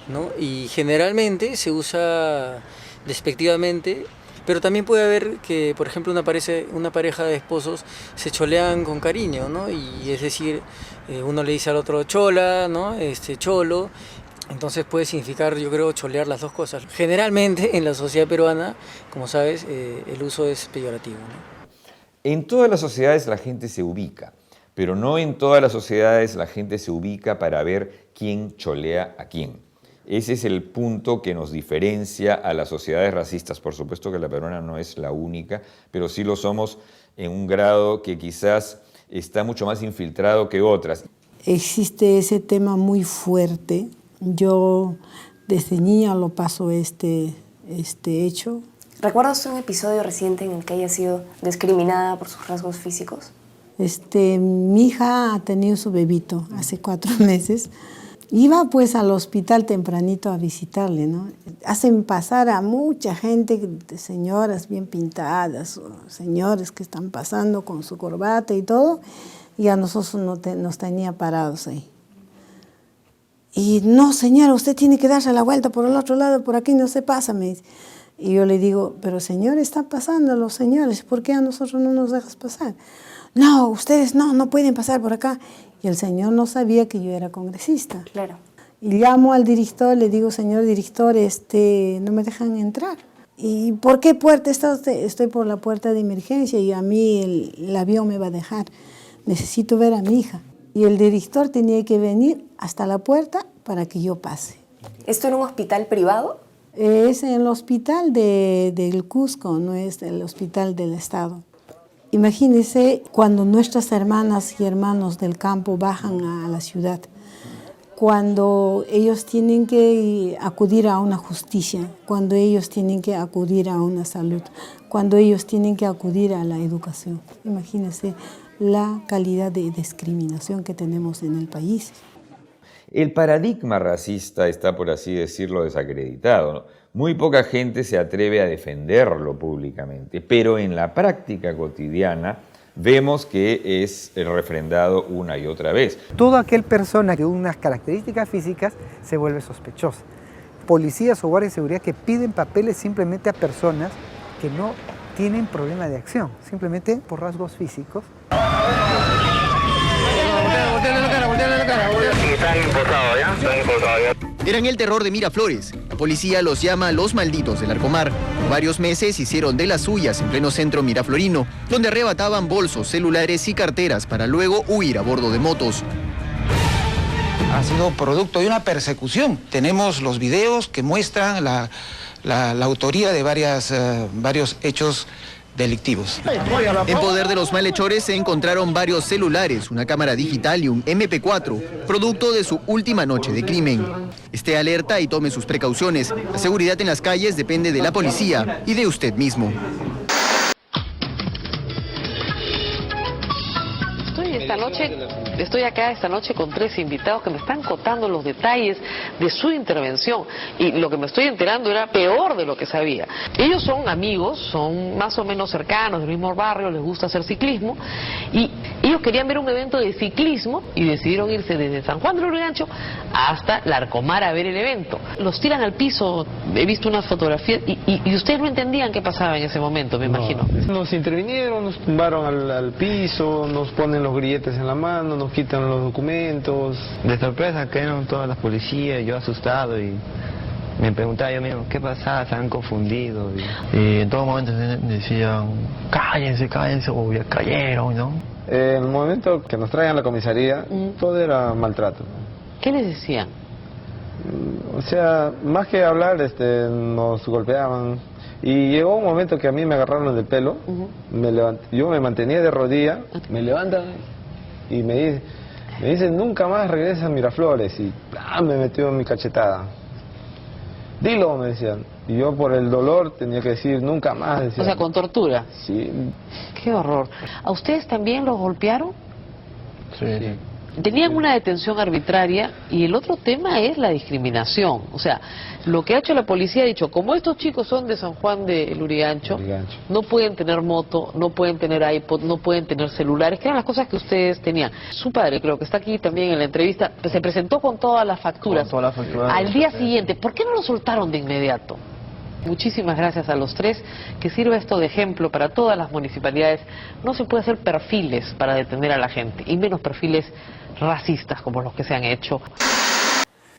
¿no? Y generalmente se usa despectivamente, pero también puede haber que, por ejemplo, una pareja de esposos se cholean con cariño, ¿no? Y es decir, uno le dice al otro chola, ¿no? Cholo. Entonces puede significar, yo creo, cholear las dos cosas. Generalmente en la sociedad peruana, como sabes, el uso es peyorativo, ¿no? En todas las sociedades la gente se ubica, pero no en todas las sociedades la gente se ubica para ver quién cholea a quién. Ese es el punto que nos diferencia a las sociedades racistas. Por supuesto que la peruana no es la única, pero sí lo somos en un grado que quizás está mucho más infiltrado que otras. Existe ese tema muy fuerte. Yo desde niña lo paso este hecho. ¿Recuerdas un episodio reciente en el que haya sido discriminada por sus rasgos físicos? Mi hija ha tenido su bebito hace 4 meses. Iba pues al hospital tempranito a visitarle, ¿no? Hacen pasar a mucha gente, señoras bien pintadas, señores que están pasando con su corbata y todo, y a nosotros nos tenía parados ahí. Y no, señora, usted tiene que darse la vuelta por el otro lado, por aquí no se pasa, me dice. Y yo le digo, pero señor, están pasando los señores, ¿por qué a nosotros no nos dejas pasar? No, ustedes no pueden pasar por acá. Y el señor no sabía que yo era congresista. Claro. Y llamo al director, le digo, señor director, no me dejan entrar. ¿Y por qué puerta está usted? Estoy por la puerta de emergencia y a mí el avión me va a dejar. Necesito ver a mi hija. Y el director tenía que venir hasta la puerta para que yo pase. ¿Esto en un hospital privado? Es en el hospital del Cusco, no es el hospital del Estado. Imagínense cuando nuestras hermanas y hermanos del campo bajan a la ciudad, cuando ellos tienen que acudir a una justicia, cuando ellos tienen que acudir a una salud, cuando ellos tienen que acudir a la educación. Imagínense la calidad de discriminación que tenemos en el país. El paradigma racista está, por así decirlo, desacreditado, ¿no? Muy poca gente se atreve a defenderlo públicamente, pero en la práctica cotidiana vemos que es refrendado una y otra vez. Toda aquel persona que unas características físicas se vuelve sospechosa. Policías o guardias de seguridad que piden papeles simplemente a personas que no tienen problema de acción, simplemente por rasgos físicos. Eran el terror de Miraflores. La policía los llama los malditos del Arcomar. Por varios meses hicieron de las suyas en pleno centro miraflorino, donde arrebataban bolsos, celulares y carteras para luego huir a bordo de motos. Ha sido producto de una persecución. Tenemos los videos que muestran la autoría de varios hechos delictivos. En poder de los malhechores se encontraron varios celulares, una cámara digital y un MP4, producto de su última noche de crimen. Esté alerta y tome sus precauciones. La seguridad en las calles depende de la policía y de usted mismo. Estoy instalando noche, estoy acá esta noche con 3 invitados que me están contando los detalles de su intervención, y lo que me estoy enterando era peor de lo que sabía. Ellos son amigos, son más o menos cercanos, del mismo barrio, les gusta hacer ciclismo, y ellos querían ver un evento de ciclismo y decidieron irse desde San Juan del Lurigancho hasta Larcomar a ver el evento. Los tiran al piso, he visto unas fotografías, y ustedes no entendían qué pasaba en ese momento, me imagino. Nos intervinieron, nos tumbaron al piso, nos ponen los grilletes en la mano, nos quitan los documentos. De sorpresa cayeron todas las policías, yo asustado, y me preguntaba yo mismo, ¿qué pasaba? Se han confundido. Y en todo momento decían, cállense, cállense, o ya cayeron, ¿no? En el momento que nos traían a la comisaría, todo era maltrato. ¿Qué les decían? O sea, más que hablar, nos golpeaban. Y llegó un momento que a mí me agarraron del pelo, yo me mantenía de rodilla, me levantan y me dicen, nunca más regresa a Miraflores, y me metió en mi cachetada. Dilo, me decían. Y yo por el dolor tenía que decir, nunca más, decían. O sea, con tortura. Sí. Qué horror. ¿A ustedes también los golpearon? Sí. Tenían una detención arbitraria, y el otro tema es la discriminación. O sea, lo que ha hecho la policía ha dicho, como estos chicos son de San Juan de Lurigancho, no pueden tener moto, no pueden tener iPod, no pueden tener celulares, que eran las cosas que ustedes tenían. Su padre, creo que está aquí también en la entrevista, se presentó con todas las facturas. Con todas las facturas. Al día siguiente, ¿por qué no lo soltaron de inmediato? Muchísimas gracias a los 3, que sirva esto de ejemplo para todas las municipalidades. No se puede hacer perfiles para detener a la gente, y menos perfiles racistas como los que se han hecho.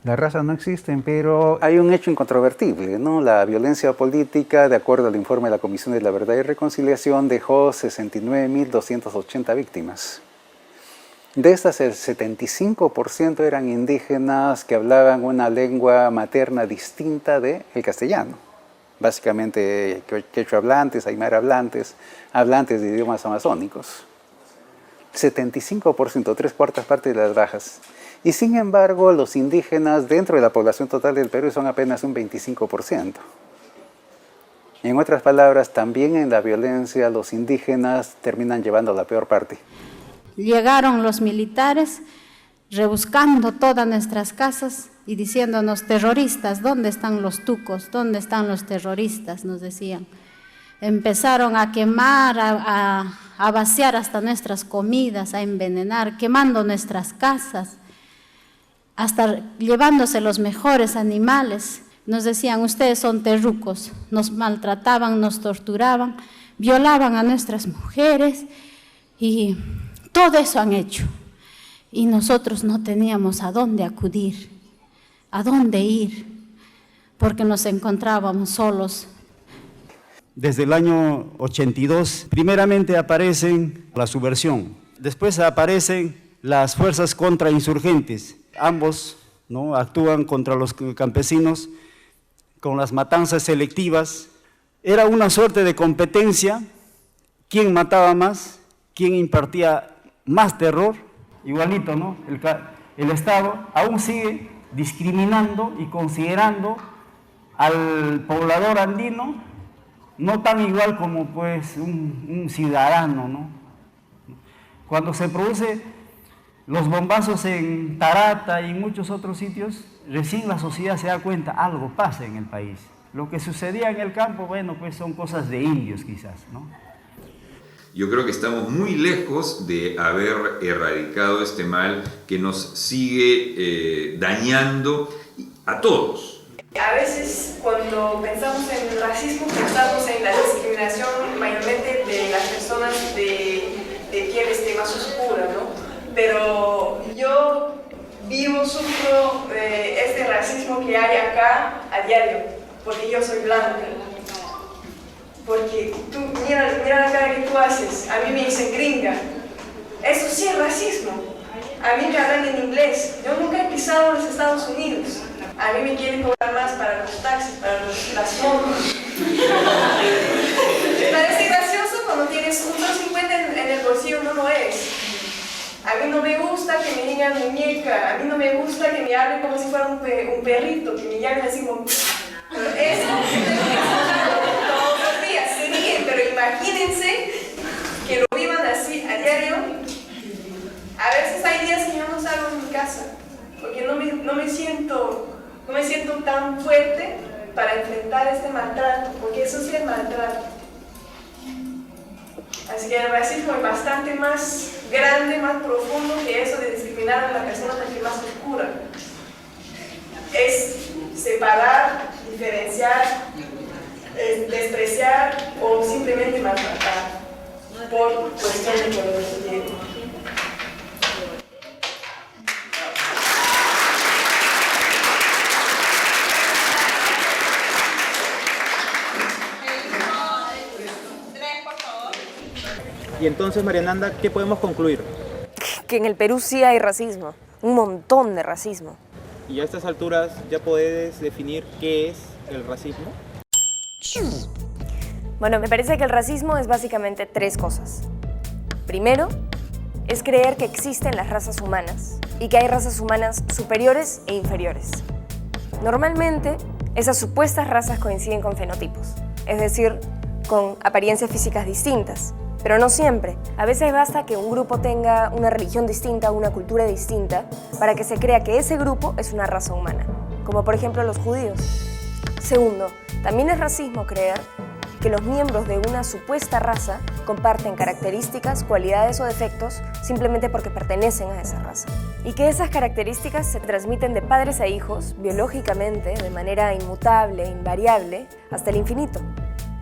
Las razas no existen, pero hay un hecho incontrovertible, ¿no? La violencia política, de acuerdo al informe de la Comisión de la Verdad y Reconciliación, dejó 69.280 víctimas. De estas, el 75% eran indígenas que hablaban una lengua materna distinta del castellano. Básicamente quechua hablantes, aymara hablantes, hablantes de idiomas amazónicos. 75%, 3/4 partes de las bajas. Y sin embargo, los indígenas dentro de la población total del Perú son apenas un 25%. En otras palabras, también en la violencia los indígenas terminan llevando la peor parte. Llegaron los militares rebuscando todas nuestras casas y diciéndonos, terroristas, ¿dónde están los tucos? ¿Dónde están los terroristas? Nos decían. Empezaron a quemar, a vaciar hasta nuestras comidas, a envenenar, quemando nuestras casas, hasta llevándose los mejores animales. Nos decían, ustedes son terrucos, nos maltrataban, nos torturaban, violaban a nuestras mujeres, y todo eso han hecho. Y nosotros no teníamos a dónde acudir, a dónde ir, porque nos encontrábamos solos. Desde el año 82, primeramente aparecen la subversión, después aparecen las fuerzas contrainsurgentes. Ambos, ¿no?, actúan contra los campesinos con las matanzas selectivas. Era una suerte de competencia, quién mataba más, quién impartía más terror. Igualito, ¿no? El Estado aún sigue discriminando y considerando al poblador andino no tan igual como pues un ciudadano, ¿no? Cuando se produce los bombazos en Tarata y en muchos otros sitios, recién la sociedad se da cuenta, algo pasa en el país. Lo que sucedía en el campo, bueno, pues son cosas de indios quizás, ¿no? Yo creo que estamos muy lejos de haber erradicado este mal que nos sigue dañando a todos. A veces cuando pensamos en el racismo pensamos en la discriminación mayormente de las personas de piel más oscura, ¿no? Pero yo sufro este racismo que hay acá a diario, porque yo soy blanca. Porque tú, mira la cara que tú haces, a mí me dicen gringa. Eso sí es racismo. A mí me hablan en inglés. Yo nunca he pisado los Estados Unidos. A mí me quieren cobrar más para los taxis, para las motos. Parece gracioso cuando tienes un $1.50 en el bolsillo, no lo es. A mí no me gusta que me digan muñeca, a mí no me gusta que me hablen como si fuera un perrito, que me llamen así como... Eso todos los días, se ríen, pero imagínense que lo vivan así a diario. veces hay días que yo no salgo de mi casa porque no me siento tan fuerte para enfrentar este maltrato, porque eso sí es maltrato. Así que el racismo es bastante más grande, más profundo que eso de discriminar a la persona que más oscura. Es separar, diferenciar, despreciar o simplemente maltratar por cuestión de color de piel. Y entonces, María Nanda, ¿qué podemos concluir? Que en el Perú sí hay racismo, un montón de racismo. Y a estas alturas ya puedes definir qué es el racismo. Bueno, me parece que el racismo es básicamente tres cosas. Primero, es creer que existen las razas humanas y que hay razas humanas superiores e inferiores. Normalmente, esas supuestas razas coinciden con fenotipos, es decir, con apariencias físicas distintas. Pero no siempre. A veces basta que un grupo tenga una religión distinta o una cultura distinta para que se crea que ese grupo es una raza humana, como por ejemplo los judíos. Segundo, también es racismo creer que los miembros de una supuesta raza comparten características, cualidades o defectos simplemente porque pertenecen a esa raza. Y que esas características se transmiten de padres a hijos, biológicamente, de manera inmutable, invariable, hasta el infinito.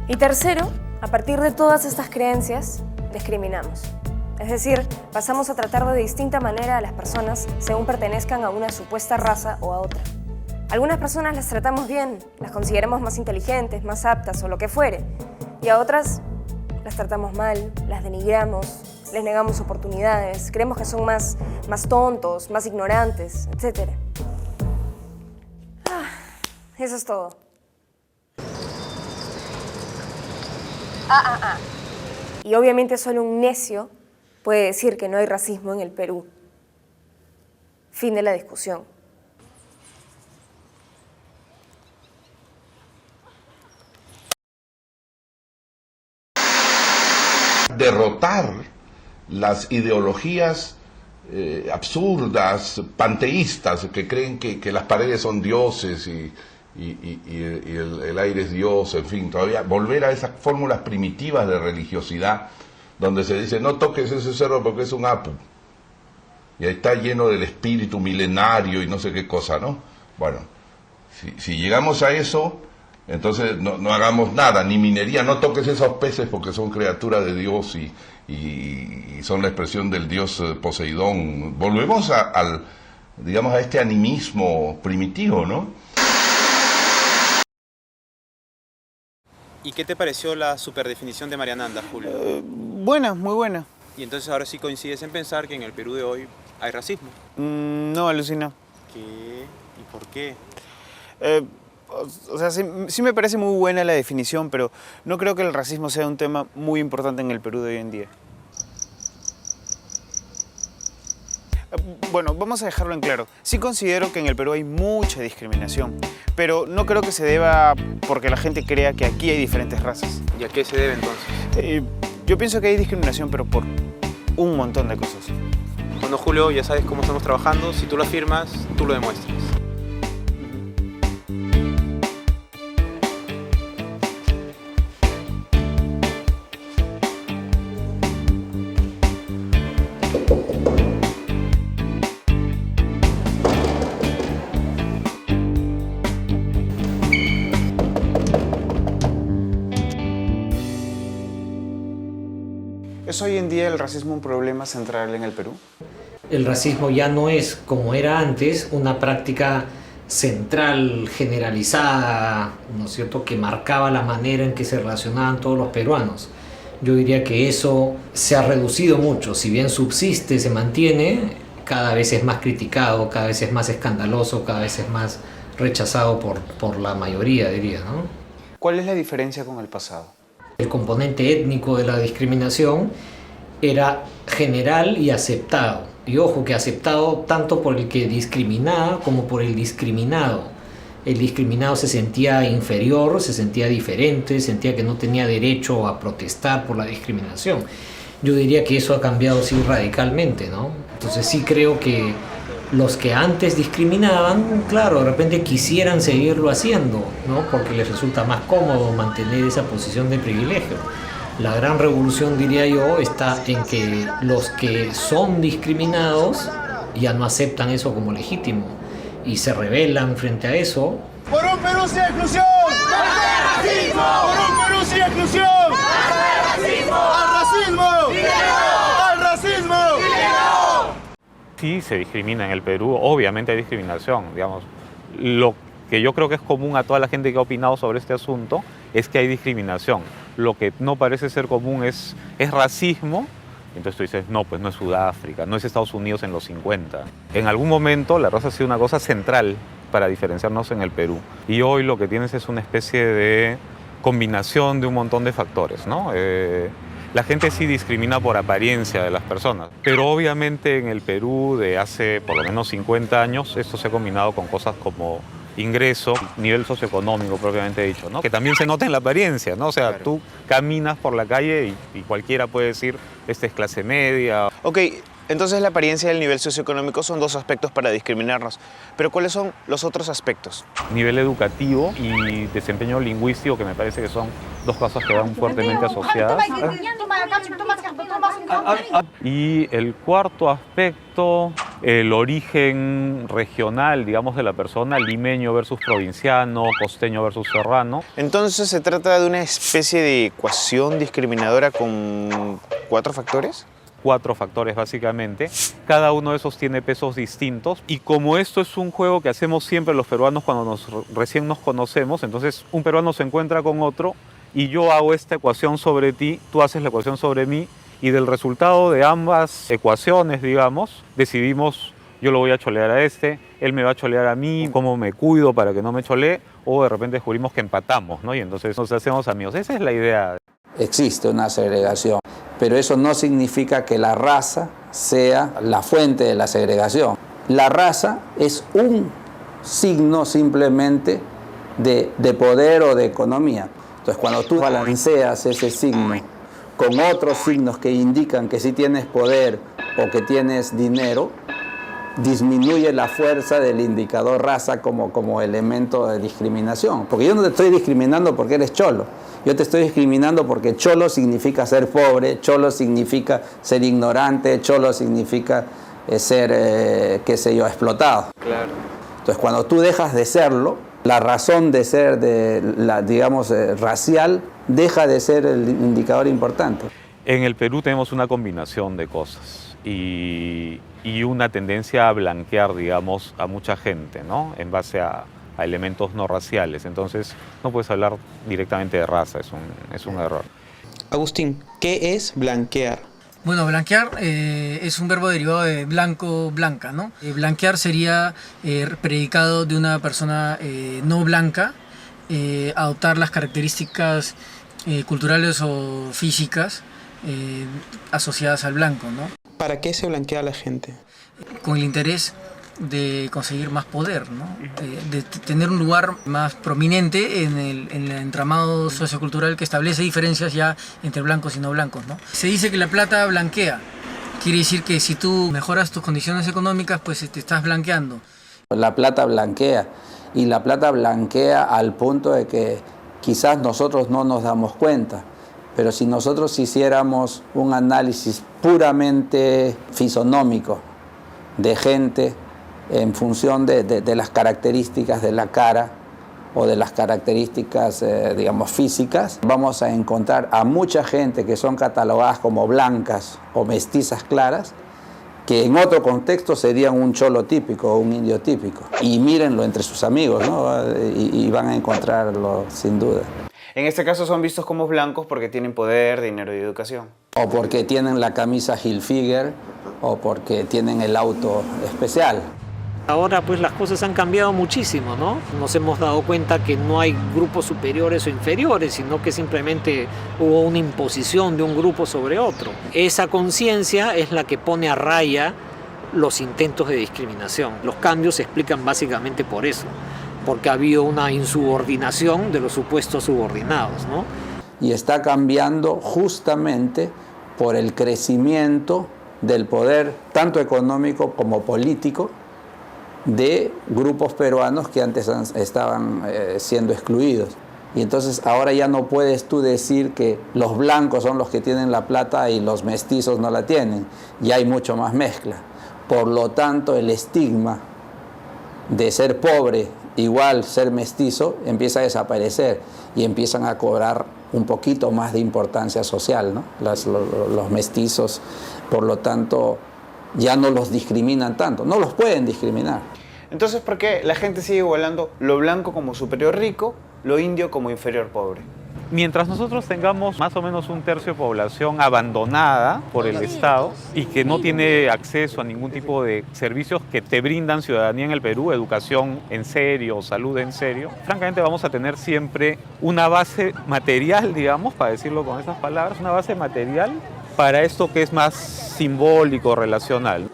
Y tercero, a partir de todas estas creencias, discriminamos. Es decir, pasamos a tratar de distinta manera a las personas según pertenezcan a una supuesta raza o a otra. Algunas personas las tratamos bien, las consideramos más inteligentes, más aptas o lo que fuere. Y a otras las tratamos mal, las denigramos, les negamos oportunidades, creemos que son más tontos, más ignorantes, etc. Eso es todo. Y obviamente solo un necio puede decir que no hay racismo en el Perú. Fin de la discusión. Derrotar las ideologías absurdas, panteístas, que creen que las paredes son dioses y el aire es Dios, en fin, todavía volver a esas fórmulas primitivas de religiosidad donde se dice no toques ese cerro porque es un apu y ahí está lleno del espíritu milenario y no sé qué cosa, ¿no? Bueno, si llegamos a eso, entonces no hagamos nada, ni minería, no toques esos peces porque son criaturas de Dios y son la expresión del dios Poseidón. Volvemos digamos, a este animismo primitivo, ¿no? ¿Y qué te pareció la superdefinición de María Nanda, Julio? Buena, muy buena. Y entonces ahora sí coincides en pensar que en el Perú de hoy hay racismo. No, alucina. ¿Qué? ¿Y por qué? O sea, sí me parece muy buena la definición, pero no creo que el racismo sea un tema muy importante en el Perú de hoy en día. Bueno, vamos a dejarlo en claro. Sí considero que en el Perú hay mucha discriminación, pero no creo que se deba porque la gente crea que aquí hay diferentes razas. ¿Y a qué se debe entonces? Yo pienso que hay discriminación, pero por un montón de cosas. Bueno, Julio, ya sabes cómo estamos trabajando. Si tú lo afirmas, tú lo demuestras. ¿Es hoy en día el racismo un problema central en el Perú? El racismo ya no es, como era antes, una práctica central, generalizada, ¿no es cierto?, que marcaba la manera en que se relacionaban todos los peruanos. Yo diría que eso se ha reducido mucho, si bien subsiste, se mantiene, cada vez es más criticado, cada vez es más escandaloso, cada vez es más rechazado por la mayoría, diría, ¿no? ¿Cuál es la diferencia con el pasado? El componente étnico de la discriminación era general y aceptado. Y ojo, que aceptado tanto por el que discriminaba como por el discriminado. El discriminado se sentía inferior, se sentía diferente, sentía que no tenía derecho a protestar por la discriminación. yo diría que eso ha cambiado sí radicalmente, ¿no? Entonces sí creo que los que antes discriminaban, claro, de repente quisieran seguirlo haciendo, ¿no? Porque les resulta más cómodo mantener esa posición de privilegio. La gran revolución, diría yo, está en que los que son discriminados ya no aceptan eso como legítimo y se rebelan frente a eso. ¡Por un Perú sin exclusión! ¡Al racismo! ¡Por un Perú sin exclusión! ¡Al racismo! ¡Al racismo! ¡Al racismo! Sí se discrimina en el Perú, obviamente hay discriminación, digamos. Lo que yo creo que es común a toda la gente que ha opinado sobre este asunto es que hay discriminación. Lo que no parece ser común es racismo. Entonces tú dices, no, pues no es Sudáfrica, no es Estados Unidos en los 50. En algún momento la raza ha sido una cosa central para diferenciarnos en el Perú. Y hoy lo que tienes es una especie de combinación de un montón de factores, ¿no? La gente sí discrimina por apariencia de las personas, pero obviamente en el Perú de hace por lo menos 50 años esto se ha combinado con cosas como ingreso, nivel socioeconómico propiamente dicho, ¿no? Que también se nota en la apariencia, ¿no? O sea, claro, tú caminas por la calle y cualquiera puede decir, esta es clase media. Ok, entonces la apariencia y el nivel socioeconómico son dos aspectos para discriminarnos, pero ¿cuáles son los otros aspectos? Nivel educativo y desempeño lingüístico, que me parece que son dos cosas que van fuertemente asociadas. Y el cuarto aspecto, el origen regional, digamos, de la persona, limeño versus provinciano, costeño versus serrano. Entonces se trata de una especie de ecuación discriminadora con 4 factores. 4 factores básicamente, cada uno de esos tiene pesos distintos y como esto es un juego que hacemos siempre los peruanos cuando recién nos conocemos, entonces un peruano se encuentra con otro y yo hago esta ecuación sobre ti, tú haces la ecuación sobre mí y del resultado de ambas ecuaciones, digamos, decidimos yo lo voy a cholear a este, él me va a cholear a mí, cómo me cuido para que no me cholee o de repente descubrimos que empatamos, ¿no? Y entonces nos hacemos amigos, esa es la idea. Existe una segregación, pero eso no significa que la raza sea la fuente de la segregación. La raza es un signo simplemente de poder o de economía. Entonces, cuando tú balanceas ese signo con otros signos que indican que sí tienes poder o que tienes dinero, disminuye la fuerza del indicador raza como elemento de discriminación. Porque yo no te estoy discriminando porque eres cholo. Yo te estoy discriminando porque cholo significa ser pobre, cholo significa ser ignorante, cholo significa ser, qué sé yo, explotado. Claro. Entonces, cuando tú dejas de serlo, la razón de ser, digamos, racial, deja de ser el indicador importante. En el Perú tenemos una combinación de cosas y una tendencia a blanquear, digamos, a mucha gente, ¿no? En base a elementos no raciales. Entonces, no puedes hablar directamente de raza, es un error. Agustín, ¿qué es blanquear? Bueno, blanquear es un verbo derivado de blanco, blanca, ¿no? Blanquear sería predicado de una persona no blanca, adoptar las características culturales o físicas asociadas al blanco, ¿no? ¿Para qué se blanquea a la gente? Con el interés de conseguir más poder, ¿no? De tener un lugar más prominente en el entramado sociocultural que establece diferencias ya entre blancos y no blancos, ¿no? Se dice que la plata blanquea, quiere decir que si tú mejoras tus condiciones económicas, pues te estás blanqueando. La plata blanquea, y la plata blanquea al punto de que quizás nosotros no nos damos cuenta, pero si nosotros hiciéramos un análisis puramente fisonómico de gente, en función de las características de la cara o de las características, digamos, físicas, vamos a encontrar a mucha gente que son catalogadas como blancas o mestizas claras, que en otro contexto serían un cholo típico o un indio típico. Y mírenlo entre sus amigos, ¿no? Y van a encontrarlo sin duda. En este caso son vistos como blancos porque tienen poder, dinero y educación. O porque tienen la camisa Hilfiger o porque tienen el auto especial. Ahora pues las cosas han cambiado muchísimo, ¿no? Nos hemos dado cuenta que no hay grupos superiores o inferiores, sino que simplemente hubo una imposición de un grupo sobre otro. Esa conciencia es la que pone a raya los intentos de discriminación. Los cambios se explican básicamente por eso, porque ha habido una insubordinación de los supuestos subordinados, ¿no? Y está cambiando justamente por el crecimiento del poder, tanto económico como político, de grupos peruanos que antes estaban siendo excluidos. Y entonces ahora ya no puedes tú decir que los blancos son los que tienen la plata y los mestizos no la tienen. Ya hay mucho más mezcla. Por lo tanto, el estigma de ser pobre igual ser mestizo empieza a desaparecer y empiezan a cobrar un poquito más de importancia social, ¿no? Los mestizos, por lo tanto, ya no los discriminan tanto, no los pueden discriminar. Entonces, ¿por qué la gente sigue igualando lo blanco como superior rico, lo indio como inferior pobre? Mientras nosotros tengamos más o menos un tercio de población abandonada por el Estado y que no tiene acceso a ningún tipo de servicios que te brindan ciudadanía en el Perú, educación en serio, salud en serio, francamente vamos a tener siempre una base material, digamos, para decirlo con esas palabras, una base material para esto que es más simbólico, relacional.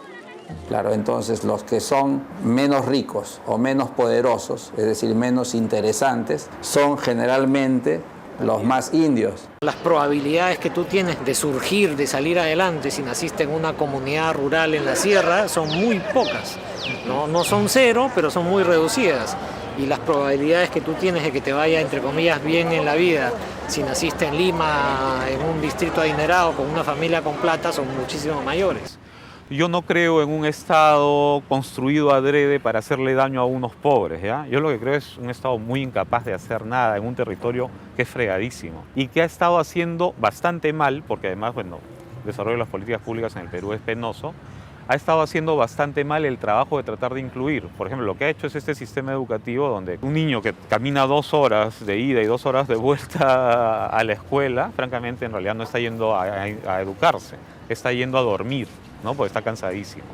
Claro, entonces los que son menos ricos o menos poderosos, es decir, menos interesantes, son generalmente los más indios. Las probabilidades que tú tienes de surgir, de salir adelante si naciste en una comunidad rural en la sierra son muy pocas. No son cero, pero son muy reducidas. Y las probabilidades que tú tienes de que te vaya, entre comillas, bien en la vida si naciste en Lima, en un distrito adinerado, con una familia con plata, son muchísimo mayores. Yo no creo en un Estado construido adrede para hacerle daño a unos pobres, ¿ya? Yo lo que creo es un Estado muy incapaz de hacer nada en un territorio que es fregadísimo y que ha estado haciendo bastante mal, porque además, bueno, el desarrollo de las políticas públicas en el Perú es penoso, ha estado haciendo bastante mal el trabajo de tratar de incluir. Por ejemplo, lo que ha hecho es este sistema educativo donde un niño que camina 2 horas de ida y 2 horas de vuelta a la escuela, francamente, en realidad no está yendo a educarse, está yendo a dormir, ¿no? Porque está cansadísimo.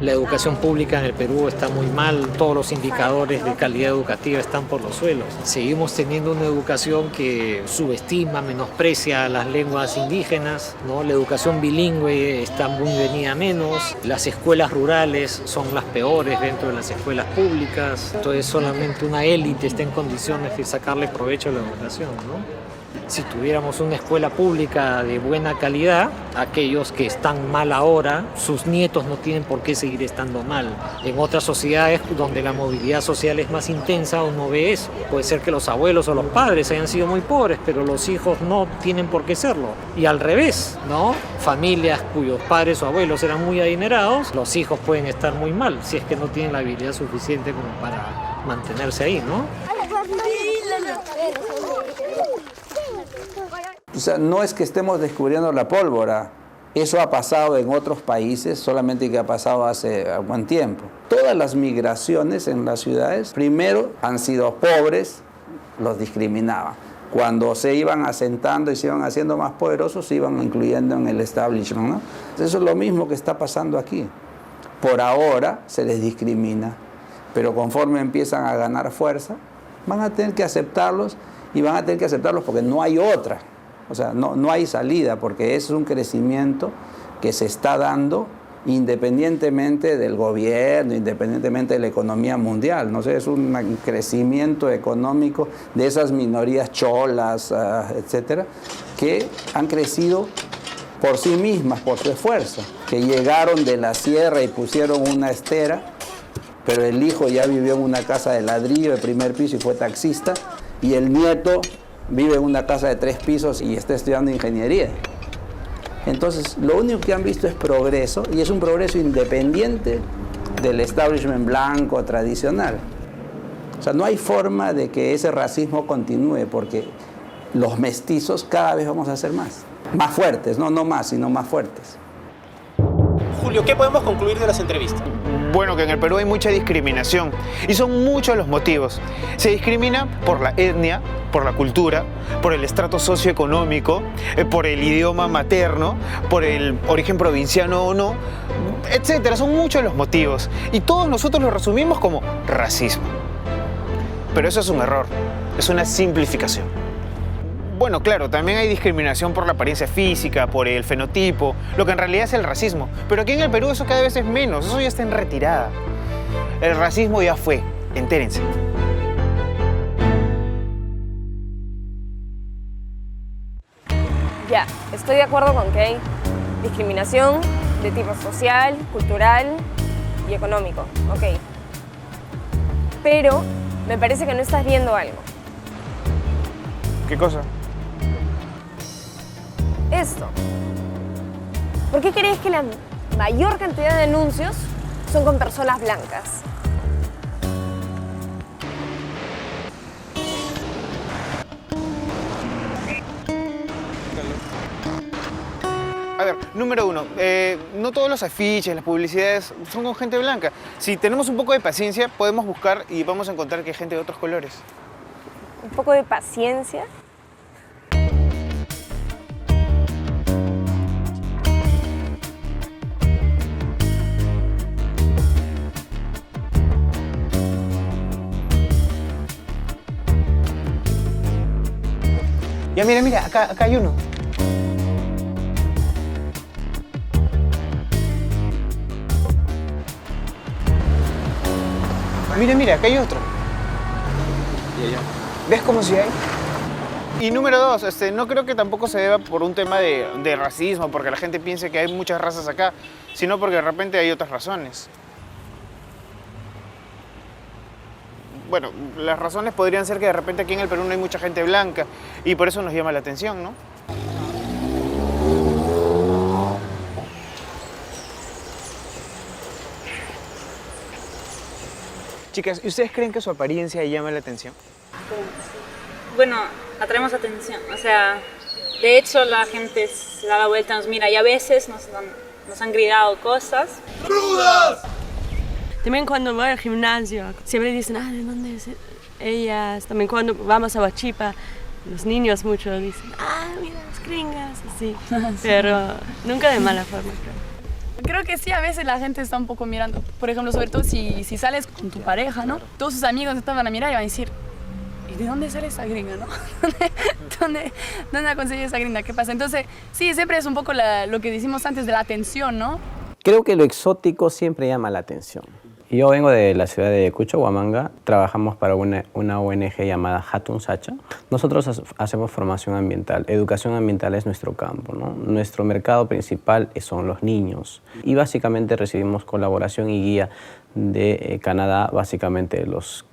La educación pública en el Perú está muy mal, todos los indicadores de calidad educativa están por los suelos. Seguimos teniendo una educación que subestima, menosprecia las lenguas indígenas, ¿no? La educación bilingüe está muy venida a menos, las escuelas rurales son las peores dentro de las escuelas públicas, entonces solamente una élite está en condiciones de sacarle provecho a la educación, ¿no? Si tuviéramos una escuela pública de buena calidad, aquellos que están mal ahora, sus nietos no tienen por qué seguir estando mal. En otras sociedades donde la movilidad social es más intensa, uno ve eso. Puede ser que los abuelos o los padres hayan sido muy pobres, pero los hijos no tienen por qué serlo. Y al revés, ¿no? Familias cuyos padres o abuelos eran muy adinerados, los hijos pueden estar muy mal, si es que no tienen la habilidad suficiente como para mantenerse ahí, ¿no? O sea, no es que estemos descubriendo la pólvora, eso ha pasado en otros países, solamente que ha pasado hace buen tiempo. Todas las migraciones en las ciudades, primero han sido pobres, los discriminaban. Cuando se iban asentando y se iban haciendo más poderosos, se iban incluyendo en el establishment, ¿no? Eso es lo mismo que está pasando aquí. Por ahora se les discrimina, pero conforme empiezan a ganar fuerza, van a tener que aceptarlos y van a tener que aceptarlos porque no hay otra. O sea, no hay salida, porque es un crecimiento que se está dando independientemente del gobierno, independientemente de la economía mundial. No sé, es un crecimiento económico de esas minorías cholas, etcétera, que han crecido por sí mismas, por su esfuerzo, que llegaron de la sierra y pusieron una estera, pero el hijo ya vivió en una casa de ladrillo de primer piso y fue taxista, y el nieto vive en una casa de 3 pisos y está estudiando ingeniería. Entonces, lo único que han visto es progreso, y es un progreso independiente del establishment blanco tradicional. O sea, no hay forma de que ese racismo continúe, porque los mestizos cada vez vamos a ser más fuertes, no más, sino más fuertes. Julio, ¿qué podemos concluir de las entrevistas? Bueno, que en el Perú hay mucha discriminación y son muchos los motivos. Se discrimina por la etnia, por la cultura, por el estrato socioeconómico, por el idioma materno, por el origen provinciano o no, etcétera. Son muchos los motivos y todos nosotros lo resumimos como racismo. Pero eso es un error, es una simplificación. Bueno, claro, también hay discriminación por la apariencia física, por el fenotipo, lo que en realidad es el racismo. Pero aquí en el Perú eso cada vez es menos, eso ya está en retirada. El racismo ya fue, entérense. Ya, estoy de acuerdo con Kay. discriminación de tipo social, cultural y económico, ok. Pero me parece que no estás viendo algo. ¿Qué cosa? Esto. ¿Por qué crees que la mayor cantidad de anuncios son con personas blancas? A ver, número uno, no todos los afiches, las publicidades son con gente blanca. Si tenemos un poco de paciencia, podemos buscar y vamos a encontrar que hay gente de otros colores. Un poco de paciencia. Ya, mira, acá hay uno. Mira, acá hay otro. ¿Ves cómo sí hay? Y número dos, no creo que tampoco se deba por un tema de racismo, porque la gente piense que hay muchas razas acá, sino porque de repente hay otras razones. Bueno, las razones podrían ser que de repente aquí en el Perú no hay mucha gente blanca y por eso nos llama la atención, ¿no? Chicas, ¿y ustedes creen que su apariencia llama la atención? Bueno, atraemos atención, o sea, de hecho la gente se da la vuelta, nos mira y a veces nos han gritado cosas. ¡Crudas! También cuando voy al gimnasio, siempre dicen, ¿de dónde es ellas? También cuando vamos a Huachipa, los niños mucho dicen, mira las gringas, así, pero nunca de mala forma, creo. Creo que sí, a veces la gente está un poco mirando. Por ejemplo, sobre todo si sales con tu pareja, ¿no? Todos sus amigos te van a mirar y van a decir, ¿y de dónde sale esa gringa, no? ¿Dónde ha conseguido esa gringa? ¿Qué pasa? Entonces, sí, siempre es un poco lo que decimos antes de la atención, ¿no? Creo que lo exótico siempre llama la atención. Yo vengo de la ciudad de Ayacucho, Huamanga. Trabajamos para una ONG llamada Hatun Sacha. Nosotros hacemos formación ambiental. Educación ambiental es nuestro campo, ¿no? Nuestro mercado principal son los niños. Y básicamente recibimos colaboración y guía de Canadá, básicamente los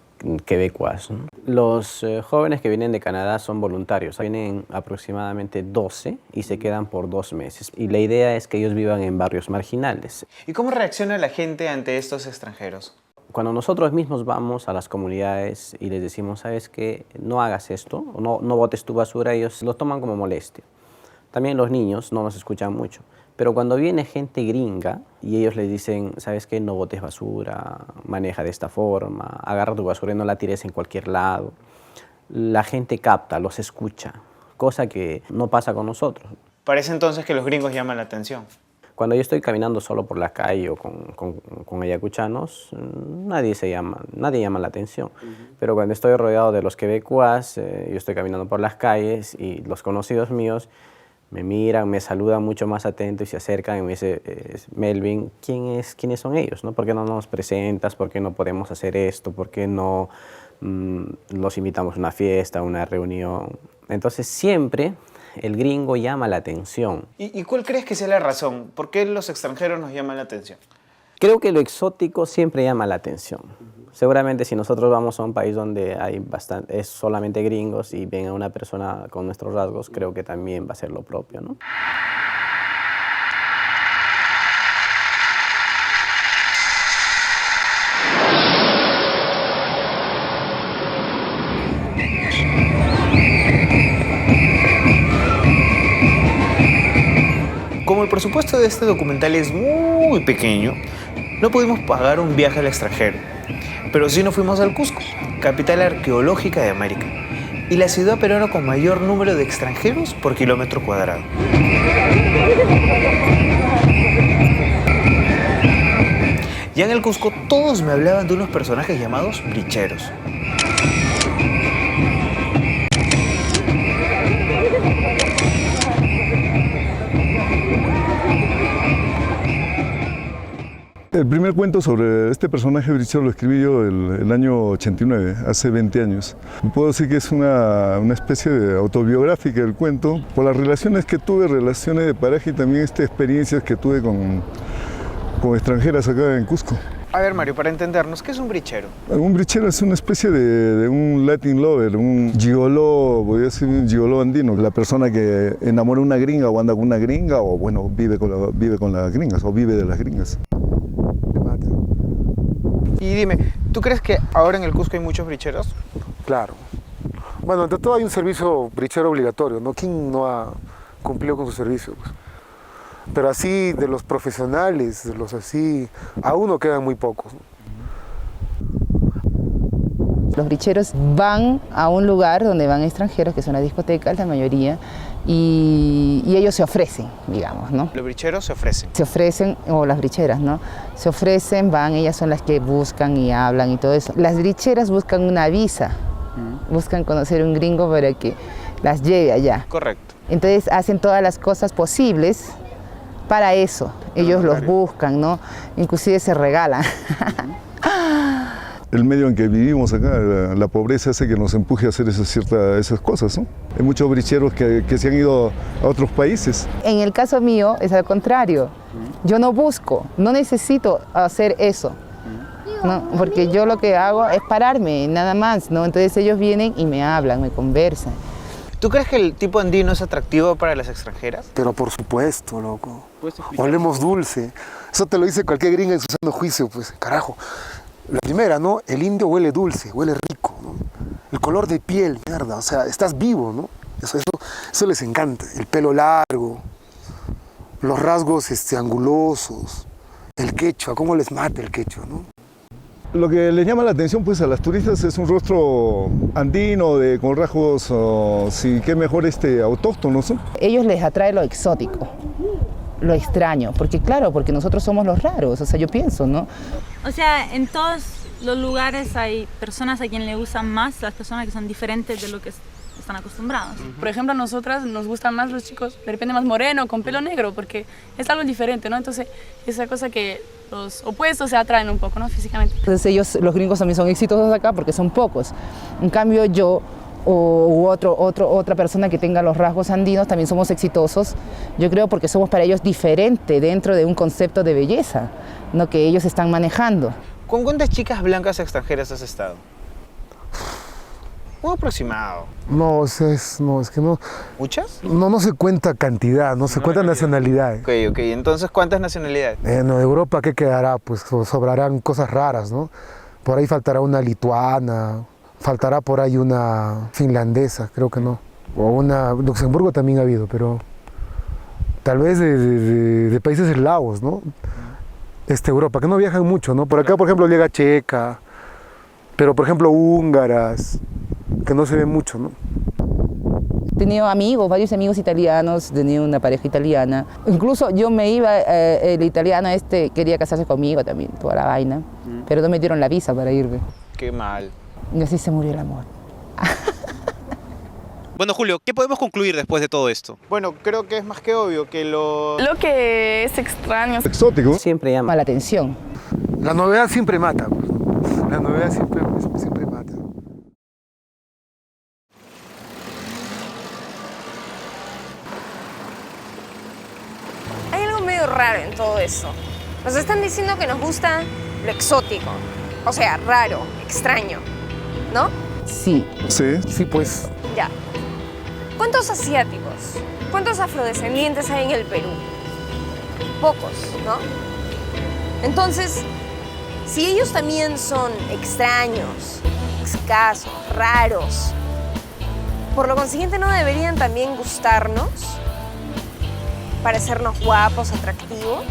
quebecuas, ¿no? Los jóvenes que vienen de Canadá son voluntarios. Vienen aproximadamente 12 y se quedan por 2 meses. Y la idea es que ellos vivan en barrios marginales. ¿Y cómo reacciona la gente ante estos extranjeros? Cuando nosotros mismos vamos a las comunidades y les decimos, ¿sabes qué? No hagas esto, no botes tu basura, ellos lo toman como molestia. También los niños no nos escuchan mucho. Pero cuando viene gente gringa y ellos les dicen, ¿sabes qué? No botes basura, maneja de esta forma, agarra tu basura y no la tires en cualquier lado. La gente capta, los escucha, cosa que no pasa con nosotros. Parece entonces que los gringos llaman la atención. Cuando yo estoy caminando solo por la calle o con ayacuchanos, nadie llama la atención. Pero cuando estoy rodeado de los quebecuas, yo estoy caminando por las calles y los conocidos míos me miran, me saludan mucho más atentos y se acercan y me dicen, Melvin, ¿quiénes son ellos? ¿No? ¿Por qué no nos presentas? ¿Por qué no podemos hacer esto? ¿Por qué no los invitamos a una fiesta, a una reunión? Entonces siempre el gringo llama la atención. ¿Y cuál crees que sea la razón? ¿Por qué los extranjeros nos llaman la atención? Creo que lo exótico siempre llama la atención. Seguramente si nosotros vamos a un país donde es solamente gringos y ven a una persona con nuestros rasgos, creo que también va a ser lo propio, ¿no? Como el presupuesto de este documental es muy pequeño, no pudimos pagar un viaje al extranjero, pero sí nos fuimos al Cusco, capital arqueológica de América, y la ciudad peruana con mayor número de extranjeros por kilómetro cuadrado. Ya en el Cusco todos me hablaban de unos personajes llamados bricheros. El primer cuento sobre este personaje brichero lo escribí yo el año 89, hace 20 años. Puedo decir que es una especie de autobiográfica del cuento, por las relaciones que tuve, relaciones de pareja y también experiencias que tuve con extranjeras acá en Cusco. A ver, Mario, para entendernos, ¿qué es un brichero? Un brichero es una especie de un Latin lover, un gigoló, voy a decir un gigoló andino, la persona que enamora a una gringa o anda con una gringa o bueno, vive con las gringas o vive de las gringas. Y dime, ¿tú crees que ahora en el Cusco hay muchos bricheros? Claro. Bueno, ante todo hay un servicio brichero obligatorio, ¿no? ¿Quién no ha cumplido con su servicio? Pues? Pero así, de los profesionales, de los así, aún no quedan muy pocos, ¿no? Los bricheros van a un lugar donde van extranjeros, que es una discoteca, la mayoría, y ellos se ofrecen, digamos, ¿no? Los bricheros se ofrecen. Se ofrecen, o las bricheras, ¿no? Se ofrecen, van, ellas son las que buscan y hablan y todo eso. Las bricheras buscan una visa, buscan conocer un gringo para que las lleve allá. Correcto. Entonces hacen todas las cosas posibles para eso. Ellos los buscan, ¿no? Inclusive se regalan. El medio en que vivimos acá, la pobreza hace que nos empuje a hacer esas cosas, ¿no? Hay muchos bricheros que se han ido a otros países. En el caso mío es al contrario. Yo no busco, no necesito hacer eso, ¿no? Porque yo lo que hago es pararme, nada más, ¿no? Entonces ellos vienen y me hablan, me conversan. ¿Tú crees que el tipo andino es atractivo para las extranjeras? Pero por supuesto, loco. Olemos dulce. Eso te lo dice cualquier gringa en su sano juicio, pues, carajo. La primera, ¿no? El indio huele dulce, huele rico, ¿no? El color de piel, mierda, o sea, estás vivo, ¿no? Eso les encanta. El pelo largo, los rasgos angulosos, el quechua, cómo les mata el quechua, ¿no? Lo que les llama la atención pues a las turistas es un rostro andino, con rasgos, sí, qué mejor autóctonos, ¿no? Ellos les atrae lo exótico, lo extraño, porque claro, porque nosotros somos los raros, o sea, yo pienso, ¿no? O sea, en todos los lugares hay personas a quien le gustan más las personas que son diferentes de lo que están acostumbrados. Por ejemplo, a nosotras nos gustan más los chicos, de repente más moreno, con pelo negro, porque es algo diferente, ¿no? Entonces, esa cosa que los opuestos se atraen un poco, ¿no? Físicamente. Entonces ellos, los gringos también son exitosos acá porque son pocos. En cambio yo u otra persona que tenga los rasgos andinos también somos exitosos, yo creo, porque somos para ellos diferente dentro de un concepto de belleza, ¿no? Que ellos están manejando. ¿Con cuántas chicas blancas extranjeras has estado? Un aproximado. No, es que no. ¿Muchas? No se cuenta cantidad, no se cuenta nacionalidad. Ok, entonces, ¿cuántas nacionalidades? En Europa, ¿qué quedará? Pues sobrarán cosas raras, ¿no? Por ahí faltará una lituana, faltará por ahí una finlandesa, creo que no. O una, Luxemburgo también ha habido, pero tal vez de países eslavos, ¿no? Europa, que no viajan mucho, ¿no? Por acá, por ejemplo, llega checa, pero por ejemplo húngaras, que no se ve mucho, ¿no? He tenido amigos, varios amigos italianos, tenía una pareja italiana. Incluso yo me iba, el italiano quería casarse conmigo también, toda la vaina, pero no me dieron la visa para irme. Qué mal. Y así se murió el amor. Bueno, Julio, ¿qué podemos concluir después de todo esto? Bueno, creo que es más que obvio que Lo que es extraño, exótico, siempre llama la atención. La novedad siempre mata, pues, ¿no? La novedad siempre mata. Hay algo medio raro en todo esto. Nos están diciendo que nos gusta lo exótico, o sea, raro, extraño, ¿no? Sí. Sí, pues. Ya. ¿Cuántos asiáticos, cuántos afrodescendientes hay en el Perú? Pocos, ¿no? Entonces, si ellos también son extraños, escasos, raros, por lo consiguiente no deberían también gustarnos, parecernos guapos, atractivos.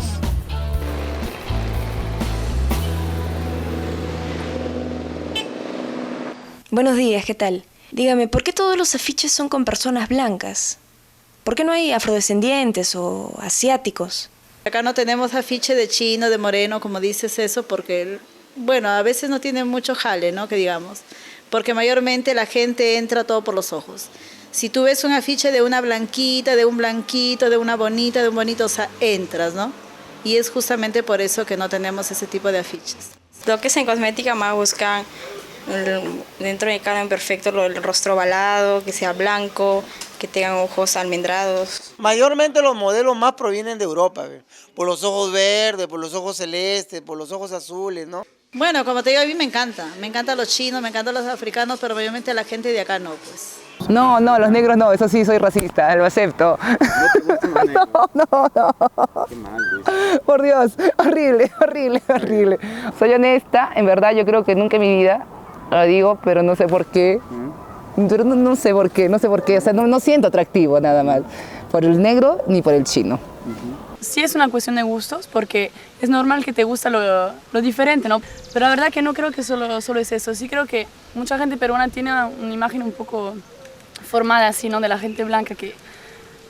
Buenos días, ¿qué tal? Dígame, ¿por qué todos los afiches son con personas blancas? ¿Por qué no hay afrodescendientes o asiáticos? Acá no tenemos afiche de chino, de moreno, como dices eso, porque, bueno, a veces no tiene mucho jale, ¿no? Que digamos, porque mayormente la gente entra todo por los ojos. Si tú ves un afiche de una blanquita, de un blanquito, de una bonita, de un bonito, o sea, entras, ¿no? y es justamente por eso que no tenemos ese tipo de afiches. Lo que es en cosmética más buscan dentro de cada imperfecto el rostro ovalado, que sea blanco, que tengan ojos almendrados. Mayormente los modelos más provienen de Europa, por los ojos verdes, por los ojos celestes, por los ojos azules, ¿no? Bueno, como te digo, a mí me encantan los chinos, me encantan los africanos, pero obviamente la gente de acá no, pues. No, los negros no, eso sí, soy racista, lo acepto. ¿No te gustan los negros? No. Qué mal, Luis. Por Dios, horrible. Soy honesta, en verdad yo creo que nunca en mi vida lo digo, pero no sé por qué. Pero no sé por qué, o sea, no siento atractivo nada más, por el negro ni por el chino. Sí es una cuestión de gustos, porque es normal que te gusta lo diferente, ¿no? Pero la verdad que no creo que solo es eso. Sí creo que mucha gente peruana tiene una imagen un poco formada así, ¿no? De la gente blanca, que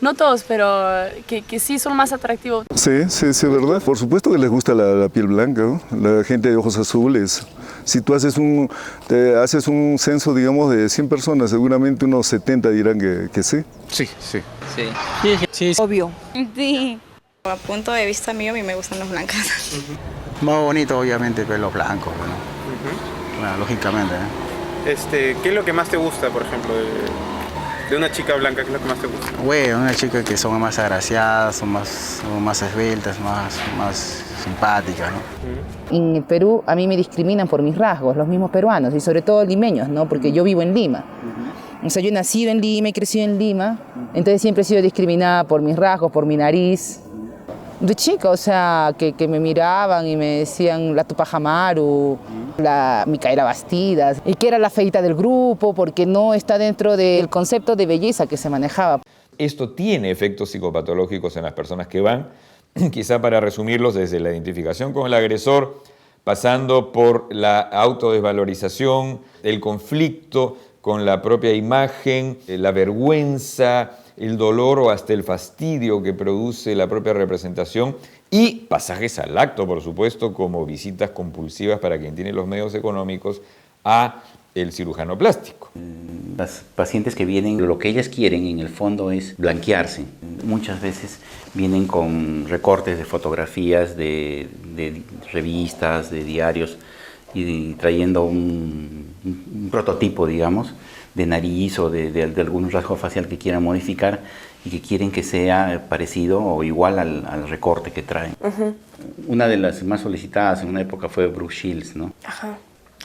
no todos, pero que sí son más atractivos. Sí, es verdad. Por supuesto que les gusta la piel blanca, ¿no? La gente de ojos azules. Si tú haces un censo, digamos, de 100 personas, seguramente unos 70 dirán que sí. Sí. Obvio. Sí. A punto de vista mío, a mí me gustan los blancos. Más bonito, obviamente, pelo blanco, ¿no? Bueno, lógicamente. ¿Qué es lo que más te gusta, por ejemplo, de una chica blanca? ¿Qué es lo que más te gusta? Bueno, una chica que son más agraciadas, son más esbeltas, más simpáticas, ¿no? En el Perú a mí me discriminan por mis rasgos, los mismos peruanos, y sobre todo limeños, ¿no? Porque yo vivo en Lima. O sea, yo he nacido en Lima y crecí en Lima, entonces siempre he sido discriminada por mis rasgos, por mi nariz. De chica, o sea, que me miraban y me decían la Tupac Amaru, la Micaela Bastidas, y que era la feita del grupo porque no está dentro del concepto de belleza que se manejaba. Esto tiene efectos psicopatológicos en las personas que van, quizá para resumirlos, desde la identificación con el agresor, pasando por la autodesvalorización, el conflicto con la propia imagen, la vergüenza, el dolor o hasta el fastidio que produce la propia representación y pasajes al acto, por supuesto, como visitas compulsivas para quien tiene los medios económicos a el cirujano plástico. Las pacientes que vienen, lo que ellas quieren en el fondo es blanquearse. Muchas veces vienen con recortes de fotografías de revistas, de diarios y trayendo un prototipo, digamos, de nariz o de algún rasgo facial que quieran modificar y que quieren que sea parecido o igual al recorte que traen. Una de las más solicitadas en una época fue Brooke Shields, ¿no?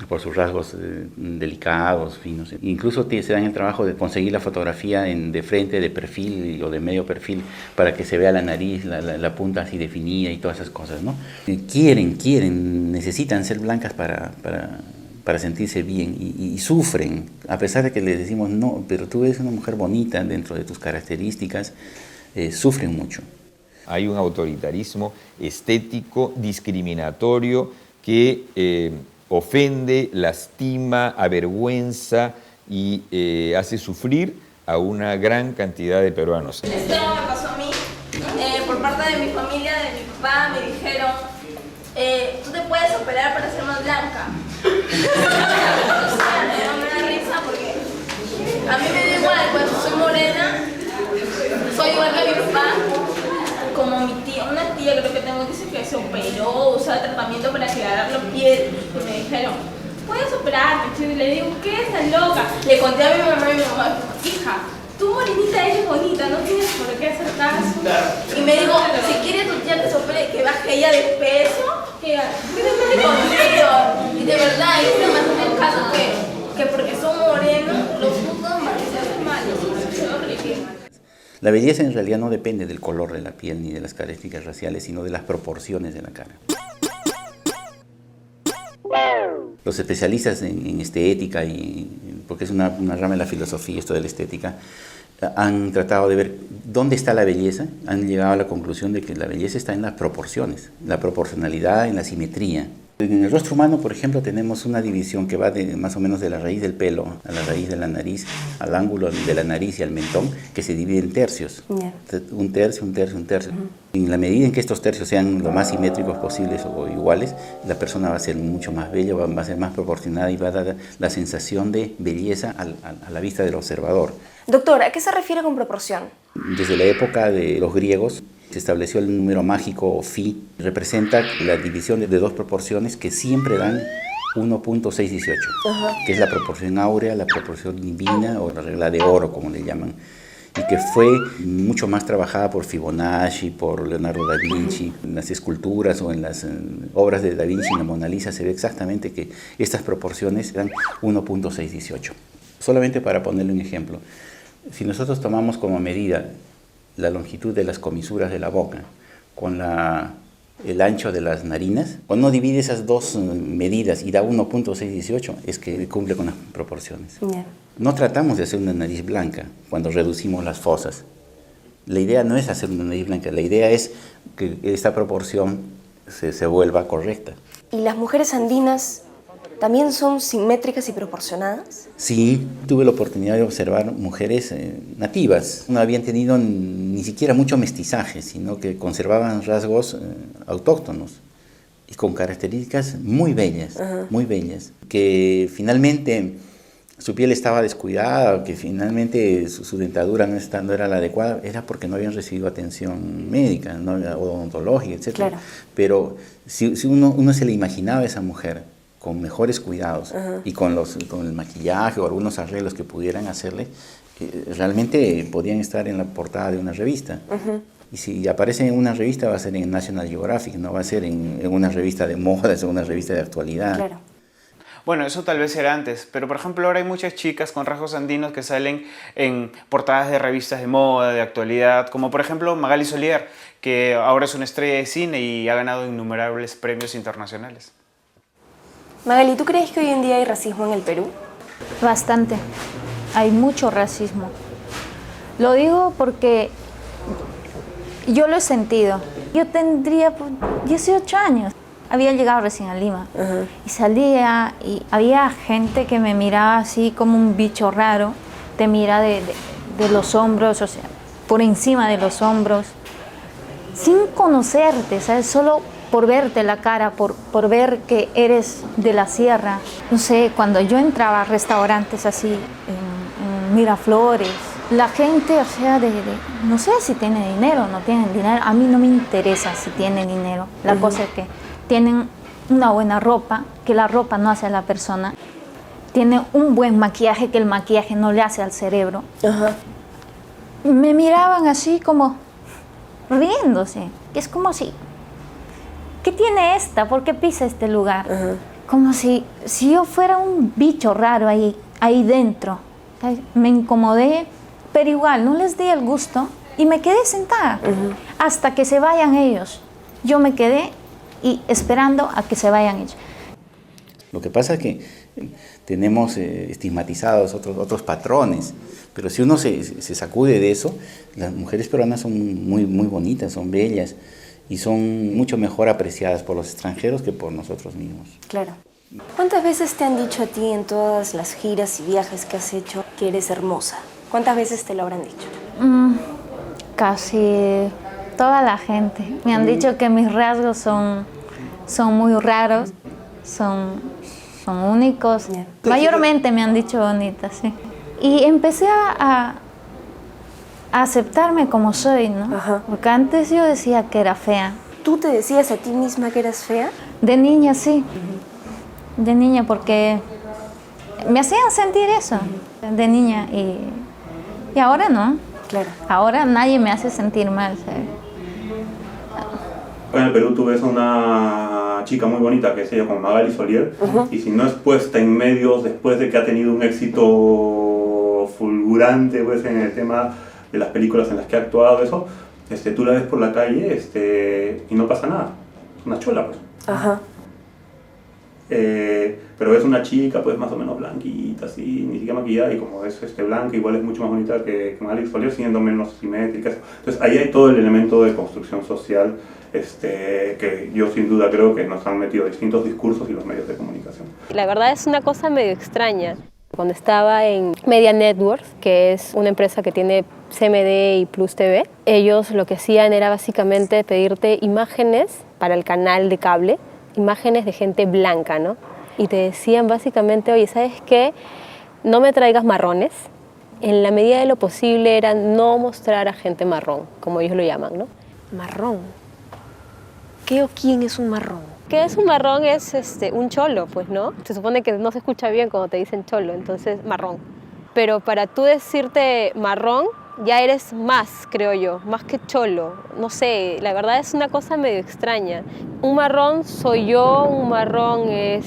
Por sus rasgos delicados, finos. Incluso se dan el trabajo de conseguir la fotografía de frente, de perfil o de medio perfil para que se vea la nariz, la punta así definida y todas esas cosas, ¿no? Necesitan ser blancas para sentirse bien y sufren, a pesar de que les decimos no, pero tú eres una mujer bonita dentro de tus características, sufren mucho. Hay un autoritarismo estético, discriminatorio, que ofende, lastima, avergüenza y hace sufrir a una gran cantidad de peruanos. Esto me pasó a mí, por parte de mi familia, de mi papá, me dijeron, tú te puedes operar para ser más blanca. Me da risa porque a mí me da igual, pues soy morena, soy igual que mi papá, como mi tía, una tía creo que tengo, dice que se operó, usa tratamiento para aclarar la piel, y me dijeron, puedes operarte, y le digo, ¿qué? ¿Estás loca? Le conté a mi mamá y mi mamá, hija, tú morenita eres bonita, no tienes por qué hacer caso. Y me dijo, si quiere tu tía que se opere, que baje ella de peso, que mete conmigo. Y de verdad, y se me hace el caso que porque son morenos, los juzgan mal y se hacen mal, eso es horrible. La belleza en realidad no depende del color de la piel ni de las características raciales, sino de las proporciones de la cara. Los especialistas en estética, porque es una rama de la filosofía esto de la estética, han tratado de ver dónde está la belleza, han llegado a la conclusión de que la belleza está en las proporciones, la proporcionalidad, en la simetría. En el rostro humano, por ejemplo, tenemos una división que va más o menos de la raíz del pelo a la raíz de la nariz, al ángulo de la nariz y al mentón, que se divide en tercios. Un tercio, un tercio, un tercio. En la medida en que estos tercios sean lo más simétricos posibles o iguales, la persona va a ser mucho más bella, va a ser más proporcionada y va a dar la sensación de belleza a la vista del observador. Doctor, ¿a qué se refiere con proporción? Desde la época de los griegos Se estableció el número mágico phi, representa la división de dos proporciones que siempre dan 1.618, que es la proporción áurea, la proporción divina o la regla de oro, como le llaman, y que fue mucho más trabajada por Fibonacci, por Leonardo da Vinci. En las esculturas o en las obras de da Vinci, en la Mona Lisa, se ve exactamente que estas proporciones dan 1.618. Solamente para ponerle un ejemplo, si nosotros tomamos como medida la longitud de las comisuras de la boca con el ancho de las narinas, cuando uno divide esas dos medidas y da 1.618, es que cumple con las proporciones. No tratamos de hacer una nariz blanca cuando reducimos las fosas. La idea no es hacer una nariz blanca, la idea es que esta proporción se vuelva correcta. ¿Y las mujeres andinas también son simétricas y proporcionadas? Sí, tuve la oportunidad de observar mujeres nativas. No habían tenido ni siquiera mucho mestizaje, sino que conservaban rasgos autóctonos y con características muy bellas, que finalmente su piel estaba descuidada, que finalmente su dentadura no era la adecuada, era porque no habían recibido atención médica, ¿no? Odontológica, etc. Claro. Pero si uno se le imaginaba a esa mujer con mejores cuidados y con el maquillaje o algunos arreglos que pudieran hacerle, realmente podían estar en la portada de una revista. Y si aparece en una revista va a ser en National Geographic, no va a ser en una revista de moda, en una revista de actualidad. Claro. Bueno, eso tal vez era antes, pero por ejemplo ahora hay muchas chicas con rasgos andinos que salen en portadas de revistas de moda, de actualidad, como por ejemplo Magali Solier, que ahora es una estrella de cine y ha ganado innumerables premios internacionales. Magali, ¿tú crees que hoy en día hay racismo en el Perú? Bastante. Hay mucho racismo. Lo digo porque yo lo he sentido. Yo tendría 18 años. Había llegado recién a Lima. Y salía y había gente que me miraba así como un bicho raro. Te mira de los hombros, o sea, por encima de los hombros. Sin conocerte, ¿sabes? Solo por verte la cara, por ver que eres de la sierra. No sé, cuando yo entraba a restaurantes así, en Miraflores, la gente, o sea, no sé si tiene dinero o no tienen dinero, a mí no me interesa si tienen dinero. La cosa es que tienen una buena ropa, que la ropa no hace a la persona. Tienen un buen maquillaje, que el maquillaje no le hace al cerebro. Me miraban así como riéndose, que es como si... ¿Qué tiene esta? ¿Por qué pisa este lugar? Como si yo fuera un bicho raro ahí dentro. Me incomodé, pero igual no les di el gusto y me quedé sentada hasta que se vayan ellos. Yo me quedé esperando a que se vayan ellos. Lo que pasa es que tenemos estigmatizados otros patrones, pero si uno se sacude de eso, las mujeres peruanas son muy bonitas, son bellas, y son mucho mejor apreciadas por los extranjeros que por nosotros mismos. Claro. ¿Cuántas veces te han dicho a ti en todas las giras y viajes que has hecho que eres hermosa? ¿Cuántas veces te lo habrán dicho? Casi toda la gente. Me han dicho que mis rasgos son muy raros, son únicos. Mayormente me han dicho bonita, sí. Y empecé a aceptarme como soy, ¿no? Porque antes yo decía que era fea. ¿Tú te decías a ti misma que eras fea? De niña, sí. De niña, porque me hacían sentir eso, de niña. Y ahora no. Claro. Ahora nadie me hace sentir mal, ¿sabes? En el Perú tú ves a una chica muy bonita que es ella como Magali Solier, y si no es puesta en medios después de que ha tenido un éxito fulgurante pues, en el tema de las películas en las que ha actuado, eso, tú la ves por la calle y no pasa nada, es una chola pues. Pero es una chica pues más o menos blanquita, así, ni siquiera maquillada, y como es blanca, igual es mucho más bonita que Magali Solier, siendo menos simétrica. Entonces ahí hay todo el elemento de construcción social que yo sin duda creo que nos han metido distintos discursos y los medios de comunicación. La verdad es una cosa medio extraña. Cuando estaba en Media Networks, que es una empresa que tiene CMD y Plus TV, ellos lo que hacían era básicamente pedirte imágenes para el canal de cable, imágenes de gente blanca, ¿no? Y te decían básicamente, oye, ¿sabes qué? No me traigas marrones. En la medida de lo posible era no mostrar a gente marrón, como ellos lo llaman, ¿no? Marrón. ¿Qué o quién es un marrón? ¿Qué es un marrón? Es un cholo, pues, ¿no? Se supone que no se escucha bien cuando te dicen cholo, entonces marrón. Pero para tú decirte marrón, ya eres más, creo yo, más que cholo. No sé, la verdad es una cosa medio extraña. Un marrón soy yo, un marrón es...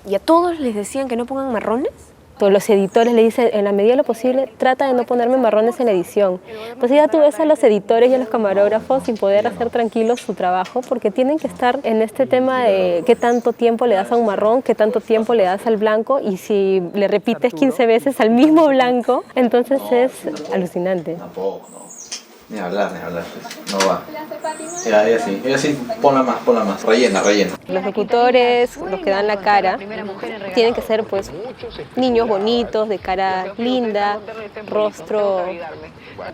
¿Y a todos les decían que no pongan marrones? Todos los editores le dicen, en la medida de lo posible, trata de no ponerme marrones en la edición. Pues ya tú ves a los editores y a los camarógrafos sin poder hacer tranquilos su trabajo, porque tienen que estar en este tema de qué tanto tiempo le das a un marrón, qué tanto tiempo le das al blanco, y si le repites 15 veces al mismo blanco, entonces es alucinante. Ni hablar, no va. Ella sí, ponla más, rellena. Los locutores, los que dan la cara, tienen que ser pues niños bonitos, de cara linda, rostro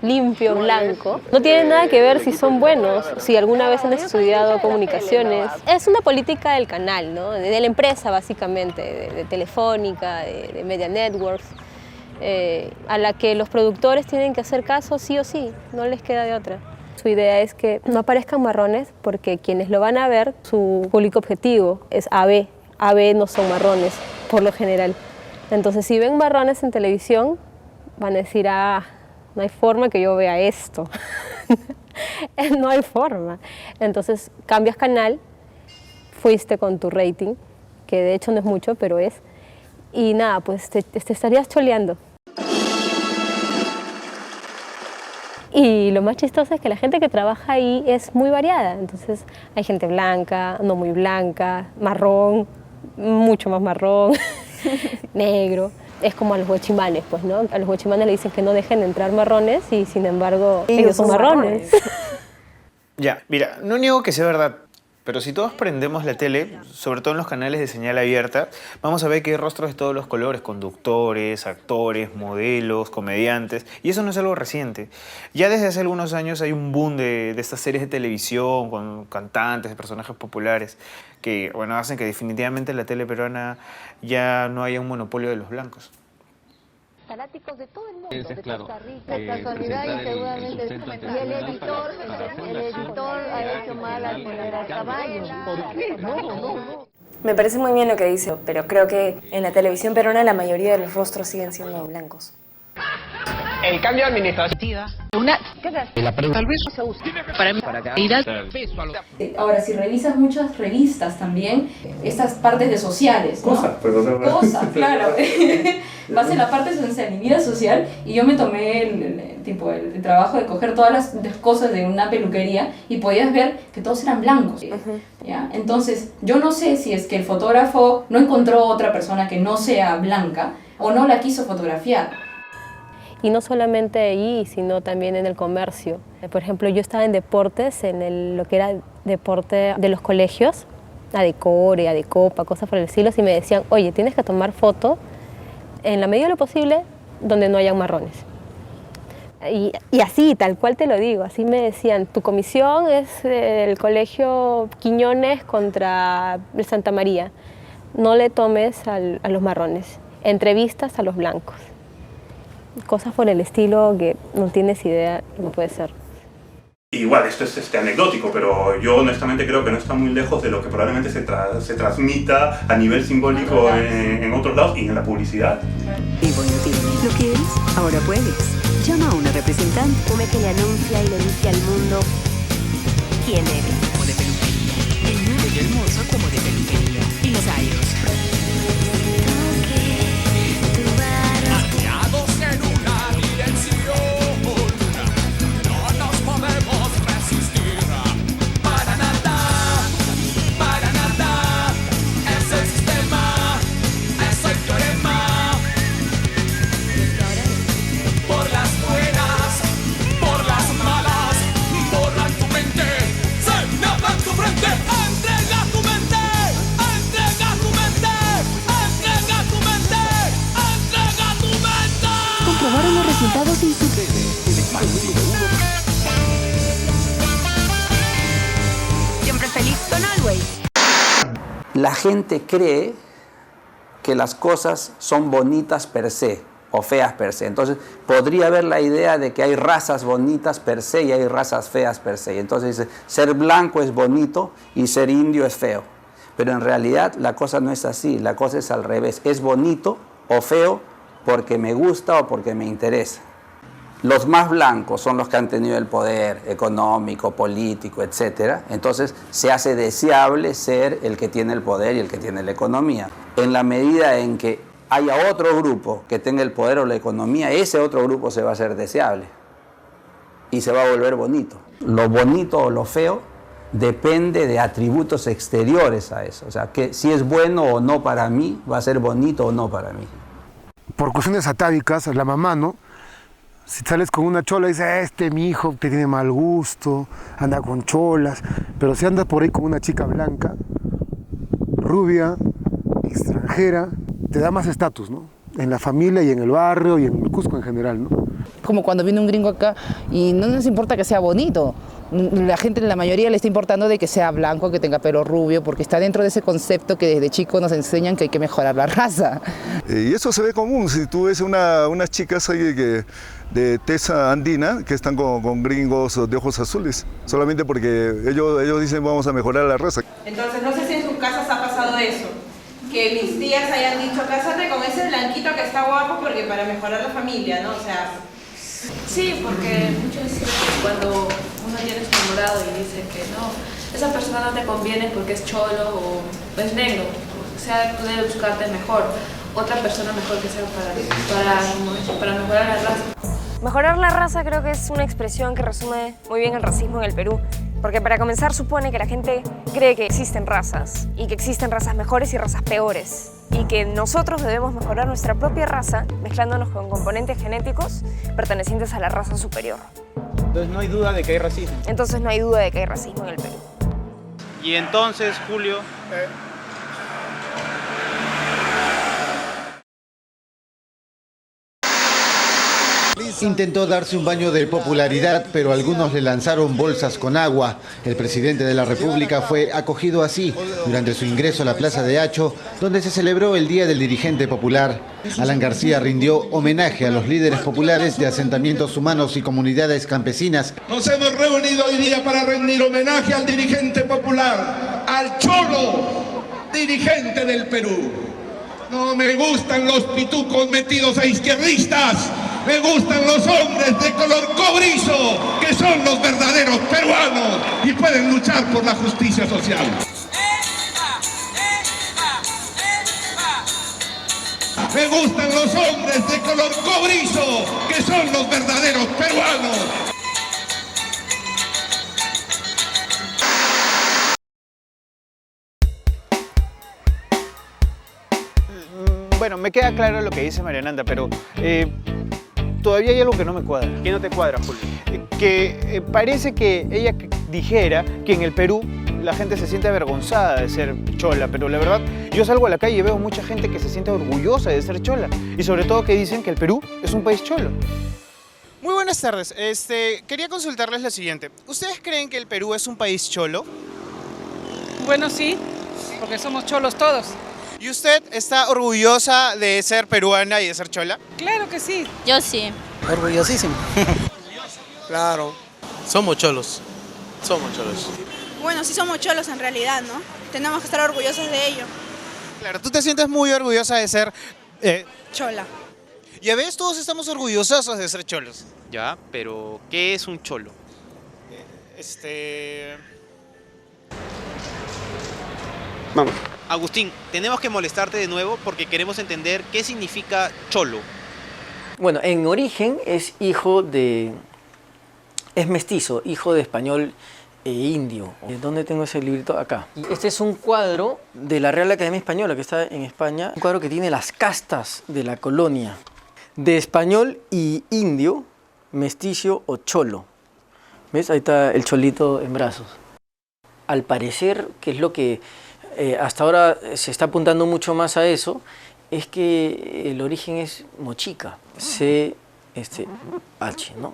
limpio, blanco. No tiene nada que ver si son buenos, si alguna vez han estudiado comunicaciones. Es una política del canal, ¿no? De la empresa básicamente, de Telefónica, de Media Networks. A la que los productores tienen que hacer caso sí o sí, no les queda de otra. Su idea es que no aparezcan marrones porque quienes lo van a ver, su público objetivo es AB. AB no son marrones, por lo general. Entonces, si ven marrones en televisión, van a decir, no hay forma que yo vea esto. No hay forma. Entonces, cambias canal, fuiste con tu rating, que de hecho no es mucho, pero es, y nada, pues te estarías choleando. Y lo más chistoso es que la gente que trabaja ahí es muy variada. Entonces hay gente blanca, no muy blanca, marrón, mucho más marrón, negro. Es como a los guachimanes, pues, ¿no? A los guachimanes le dicen que no dejen entrar marrones y sin embargo ellos son marrones. Ya, mira, no niego que sea verdad. Pero si todos prendemos la tele, sobre todo en los canales de señal abierta, vamos a ver que hay rostros de todos los colores, conductores, actores, modelos, comediantes, y eso no es algo reciente. Ya desde hace algunos años hay un boom de estas series de televisión con cantantes, de personajes populares, que bueno, hacen que definitivamente en la tele peruana ya no haya un monopolio de los blancos. Fanáticos de todo el mundo, de Costa Rica, la casualidad y seguramente y el editor ha hecho mal al poner al caballo. ¿Por qué? No. Me parece muy bien lo que dice, pero creo que en la televisión peruana la mayoría de los rostros siguen siendo blancos. El cambio administrativo. La pregunta tal vez se usa. Para mí, para Ahora, si revisas muchas revistas también, estas partes de sociales, ¿no? Cosas, claro. Vas en la parte social y vida social, y yo me tomé el trabajo de coger todas las cosas de una peluquería y podías ver que todos eran blancos. ¿Ya? Entonces, yo no sé si es que el fotógrafo no encontró otra persona que no sea blanca o no la quiso fotografiar. Y no solamente ahí, sino también en el comercio. Por ejemplo, yo estaba en deportes, en lo que era deporte de los colegios, Adecore, Adecopa, cosas por el estilo, y me decían, oye, tienes que tomar foto en la medida de lo posible donde no hayan marrones. Y así, tal cual te lo digo, así me decían, tu comisión es el colegio Quiñones contra el Santa María, no le tomes a los marrones, entrevistas a los blancos. Cosas por el estilo que no tienes idea de lo que puede ser. Igual, esto es anecdótico, pero yo honestamente creo que no está muy lejos de lo que probablemente se transmita a nivel simbólico en otros lados y en la publicidad. Y bueno, lo que eres, ahora puedes. Llama a una representante. Come que le anuncia y le dice al mundo quién eres. Como de peluquería. El nuevo y hermoso como de peluquería. Y los años. Resultados sin su... Siempre feliz con Always. La gente cree que las cosas son bonitas per se o feas per se. Entonces, podría haber la idea de que hay razas bonitas per se y hay razas feas per se. Entonces dice, ser blanco es bonito y ser indio es feo. Pero en realidad la cosa no es así, la cosa es al revés. Es bonito o feo porque me gusta o porque me interesa. Los más blancos son los que han tenido el poder económico, político, etc. Entonces se hace deseable ser el que tiene el poder y el que tiene la economía. En la medida en que haya otro grupo que tenga el poder o la economía, ese otro grupo se va a hacer deseable y se va a volver bonito. Lo bonito o lo feo depende de atributos exteriores a eso. O sea, que si es bueno o no para mí, va a ser bonito o no para mí. Por cuestiones atávicas, la mamá, ¿no? Si sales con una chola, dice, mi hijo te tiene mal gusto, anda con cholas. Pero si andas por ahí con una chica blanca, rubia, extranjera, te da más estatus, ¿no? En la familia y en el barrio y en el Cusco en general, ¿no? Como cuando viene un gringo acá y no nos importa que sea bonito. La gente, la mayoría le está importando de que sea blanco, que tenga pelo rubio, porque está dentro de ese concepto que desde chico nos enseñan que hay que mejorar la raza. Y eso se ve común, si tú ves unas chicas ahí de tesa andina que están con gringos de ojos azules, solamente porque ellos dicen vamos a mejorar la raza. Entonces no sé si en sus casas ha pasado eso, que mis tías hayan dicho cásate con ese blanquito que está guapo porque para mejorar la familia, ¿no? O sea... Sí, porque muchas veces cuando uno tiene su enamorado y dice que no, esa persona no te conviene porque es cholo o es negro, o sea, tú debes buscarte mejor, otra persona mejor que sea para mejorar la raza. Mejorar la raza creo que es una expresión que resume muy bien el racismo en el Perú, porque para comenzar supone que la gente cree que existen razas, y que existen razas mejores y razas peores, y que nosotros debemos mejorar nuestra propia raza mezclándonos con componentes genéticos pertenecientes a la raza superior. Entonces no hay duda de que hay racismo. Entonces no hay duda de que hay racismo en el Perú. Y entonces, Julio... Intentó darse un baño de popularidad, pero algunos le lanzaron bolsas con agua. El presidente de la República fue acogido así durante su ingreso a la Plaza de Hacho, donde se celebró el Día del Dirigente Popular. Alan García rindió homenaje a los líderes populares de asentamientos humanos y comunidades campesinas. Nos hemos reunido hoy día para rendir homenaje al dirigente popular, al cholo dirigente del Perú. No me gustan los pitucos metidos a izquierdistas. Me gustan los hombres de color cobrizo, que son los verdaderos peruanos y pueden luchar por la justicia social. Me gustan los hombres de color cobrizo, que son los verdaderos peruanos. Bueno, me queda claro lo que dice Mariananda, pero todavía hay algo que no me cuadra. ¿Qué no te cuadra, Julio? Que parece que ella dijera que en el Perú la gente se siente avergonzada de ser chola, pero la verdad, yo salgo a la calle y veo mucha gente que se siente orgullosa de ser chola, y sobre todo que dicen que el Perú es un país cholo. Muy buenas tardes, quería consultarles lo siguiente. ¿Ustedes creen que el Perú es un país cholo? Bueno, sí, porque somos cholos todos. ¿Y usted está orgullosa de ser peruana y de ser chola? Claro que sí. Yo sí. Orgullosísimo. Claro. Somos cholos. Somos cholos. Bueno, sí somos cholos en realidad, ¿no? Tenemos que estar orgullosos de ello. Claro, tú te sientes muy orgullosa de ser... chola. Ya ves, todos estamos orgullosos de ser cholos. Ya, pero ¿qué es un cholo? Vamos. Agustín, tenemos que molestarte de nuevo porque queremos entender qué significa cholo. Bueno, en origen es mestizo, hijo de español e indio. ¿Dónde tengo ese librito? Acá. Y este es un cuadro de la Real Academia Española que está en España. Un cuadro que tiene las castas de la colonia. De español y indio, mestizo o cholo. ¿Ves? Ahí está el cholito en brazos. Al parecer, que es lo que hasta ahora se está apuntando mucho más a eso, es que el origen es mochica. C-H, ¿no?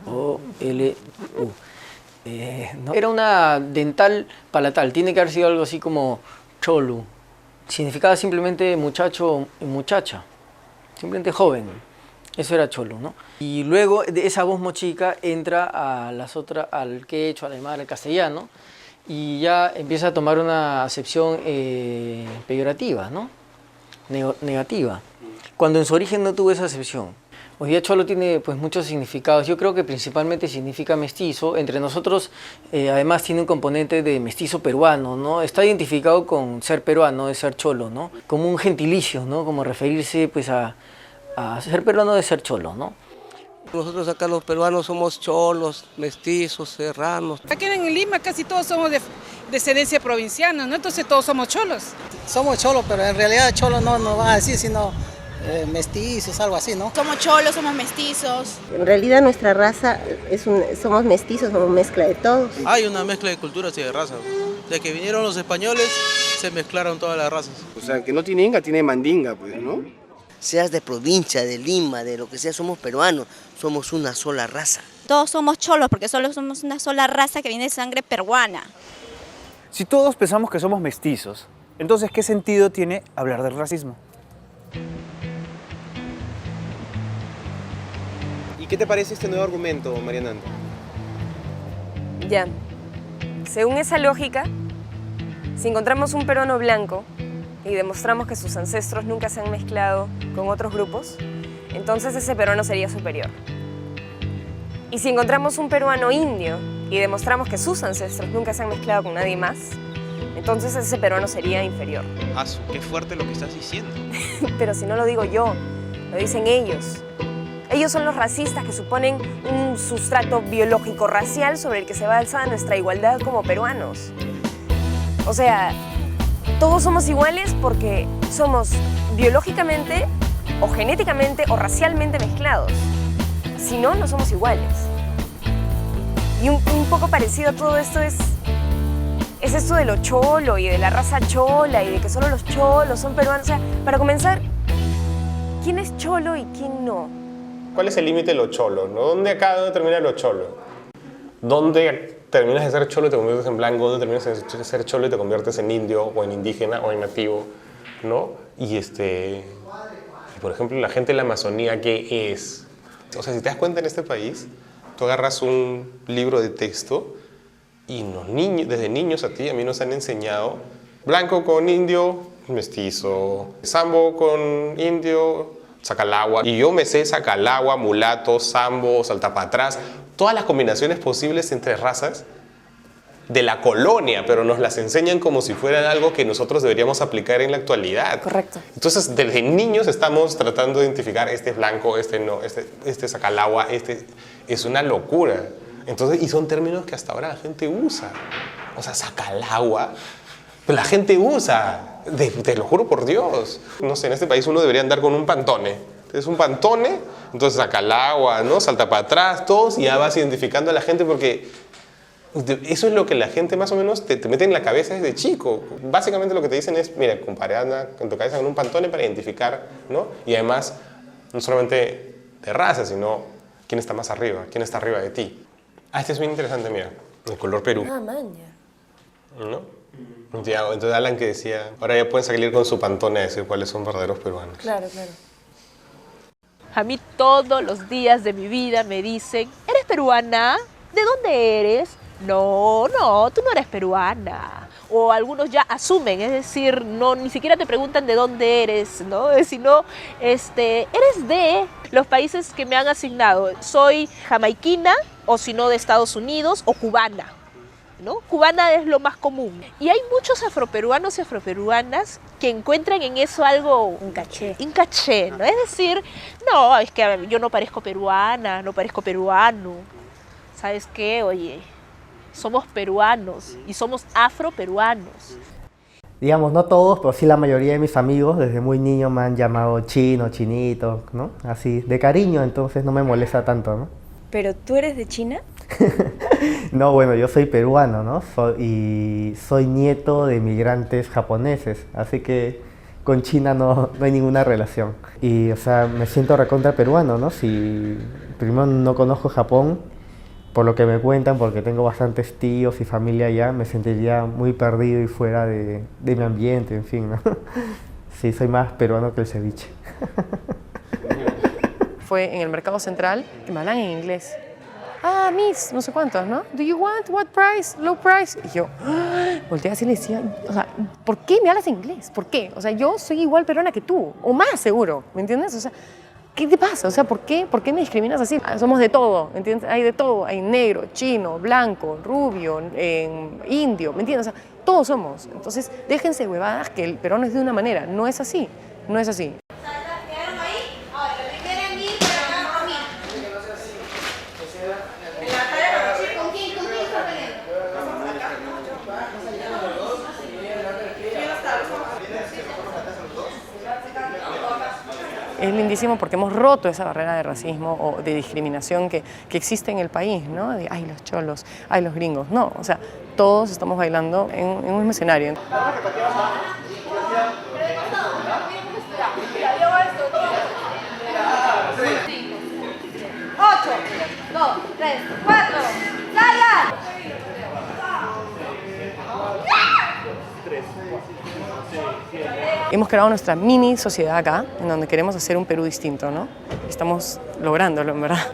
O-L-U. ¿No? Era una dental palatal, tiene que haber sido algo así como cholu. Significaba simplemente muchacho y muchacha. simplemente joven. Eso era cholo, ¿no? Y luego de esa voz mochica entra a al quechua, al aymara, al castellano, y ya empieza a tomar una acepción peyorativa, ¿no? Negativa, cuando en su origen no tuvo esa acepción. Hoy día cholo tiene pues muchos significados. Yo creo que principalmente significa mestizo. Entre nosotros además tiene un componente de mestizo peruano, ¿no? Está identificado con ser peruano, de ser cholo, ¿no? Como un gentilicio, ¿no? Como referirse pues a ser peruano de ser cholo, ¿no? Nosotros acá los peruanos somos cholos, mestizos, serranos. Aquí en Lima casi todos somos de descendencia provinciana, ¿no? Entonces todos somos cholos. Somos cholos, pero en realidad cholos no nos van a decir, sino mestizos, algo así, ¿no? Somos cholos, somos mestizos. En realidad nuestra raza somos mestizos, somos mezcla de todos. Hay una mezcla de culturas y de razas. De que vinieron los españoles, se mezclaron todas las razas. O sea, que no tiene inga, tiene mandinga, pues, ¿no? Seas de provincia, de Lima, de lo que sea, somos peruanos, somos una sola raza. Todos somos cholos porque solo somos una sola raza que viene de sangre peruana. Si todos pensamos que somos mestizos, entonces ¿qué sentido tiene hablar del racismo? ¿Y qué te parece este nuevo argumento, Mariana? Ya, según esa lógica, si encontramos un peruano blanco y demostramos que sus ancestros nunca se han mezclado con otros grupos, entonces ese peruano sería superior. Y si encontramos un peruano indio y demostramos que sus ancestros nunca se han mezclado con nadie más, entonces ese peruano sería inferior. Qué fuerte lo que estás diciendo. Pero si no lo digo yo, lo dicen ellos. Ellos son los racistas que suponen un sustrato biológico racial sobre el que se basa nuestra igualdad como peruanos. O sea, todos somos iguales porque somos biológicamente o genéticamente o racialmente mezclados. Si no, no somos iguales. Y un poco parecido a todo esto es esto de lo cholo y de la raza chola y de que solo los cholos son peruanos. O sea, para comenzar, ¿quién es cholo y quién no? ¿Cuál es el límite de lo cholo? ¿No? ¿Dónde termina lo cholo? ¿Dónde terminas de ser cholo y te conviertes en blanco? ¿Dónde terminas de ser cholo y te conviertes en indio o en indígena o en nativo? ¿No? Y por ejemplo, la gente de la Amazonía, ¿qué es? O sea, si te das cuenta en este país, tú agarras un libro de texto y los niños, desde niños a ti, a mí nos han enseñado blanco con indio, mestizo, sambo con indio, sacalagua. Y yo me sé sacalagua, mulato, sambo, saltapatrás, todas las combinaciones posibles entre razas de la colonia, pero nos las enseñan como si fueran algo que nosotros deberíamos aplicar en la actualidad. Correcto. Entonces, desde niños estamos tratando de identificar este es blanco, este no, este es sacalagua, este es una locura. Entonces, y son términos que hasta ahora la gente usa. O sea, sacalagua, pues la gente usa, te lo juro por Dios. No sé, en este país uno debería andar con un pantone. Es un pantone, entonces sacalagua, ¿no? Salta para atrás, todos, y ya vas identificando a la gente porque eso es lo que la gente más o menos te mete en la cabeza desde chico. Básicamente lo que te dicen es, mira, compare, anda en tu cabeza con un pantone para identificar, ¿no? Y además, no solamente de raza, sino quién está más arriba, quién está arriba de ti. Este es bien interesante, mira, el color Perú. Ah, man, ya. ¿No? Entonces Alan que decía, ahora ya pueden salir con su pantone a decir cuáles son verdaderos peruanos. Claro, claro. A mí todos los días de mi vida me dicen, ¿eres peruana? ¿De dónde eres? No, tú no eres peruana. O algunos ya asumen, es decir, no, ni siquiera te preguntan de dónde eres, ¿no? Sino, eres de los países que me han asignado. Soy jamaiquina, o si no de Estados Unidos, o cubana, ¿no? Cubana es lo más común. Y hay muchos afroperuanos y afroperuanas que encuentran en eso algo... Un caché, ¿no? Es decir, no, es que yo no parezco peruana, no parezco peruano. ¿Sabes qué? Oye, somos peruanos y somos afroperuanos. Digamos, no todos, pero sí la mayoría de mis amigos desde muy niño me han llamado chino, chinito, ¿no? Así, de cariño, entonces no me molesta tanto, ¿no? ¿Pero tú eres de China? No, bueno, yo soy peruano, ¿no? Y soy nieto de migrantes japoneses, así que con China no hay ninguna relación. Y, o sea, me siento recontra peruano, ¿no? Si primero no conozco Japón, por lo que me cuentan, porque tengo bastantes tíos y familia allá, me sentiría muy perdido y fuera de mi ambiente, en fin, ¿no? Sí, soy más peruano que el ceviche. fue en el Mercado Central, que me hablan en inglés. Ah, Miss, no sé cuántos, ¿no? Do you want, what price, low price? Y yo, volteé así y le decía, o sea, ¿por qué me hablas en inglés? ¿Por qué? O sea, yo soy igual peruana que tú, o más seguro, ¿me entiendes? O sea, ¿qué te pasa? O sea, ¿por qué me discriminas así? Somos de todo, ¿entiendes? Hay de todo, hay negro, chino, blanco, rubio, indio, ¿me entiendes? O sea, todos somos. Entonces, déjense huevadas que el peruano es de una manera, no es así, no es así. Es lindísimo porque hemos roto esa barrera de racismo o de discriminación que existe en el país, ¿no? De, ay, los cholos, ay, los gringos. No, o sea, todos estamos bailando en un mismo escenario. 8, 2, 3, 4, ¡salgan! Hemos creado nuestra mini sociedad acá, en donde queremos hacer un Perú distinto, ¿no? Estamos lográndolo, en verdad.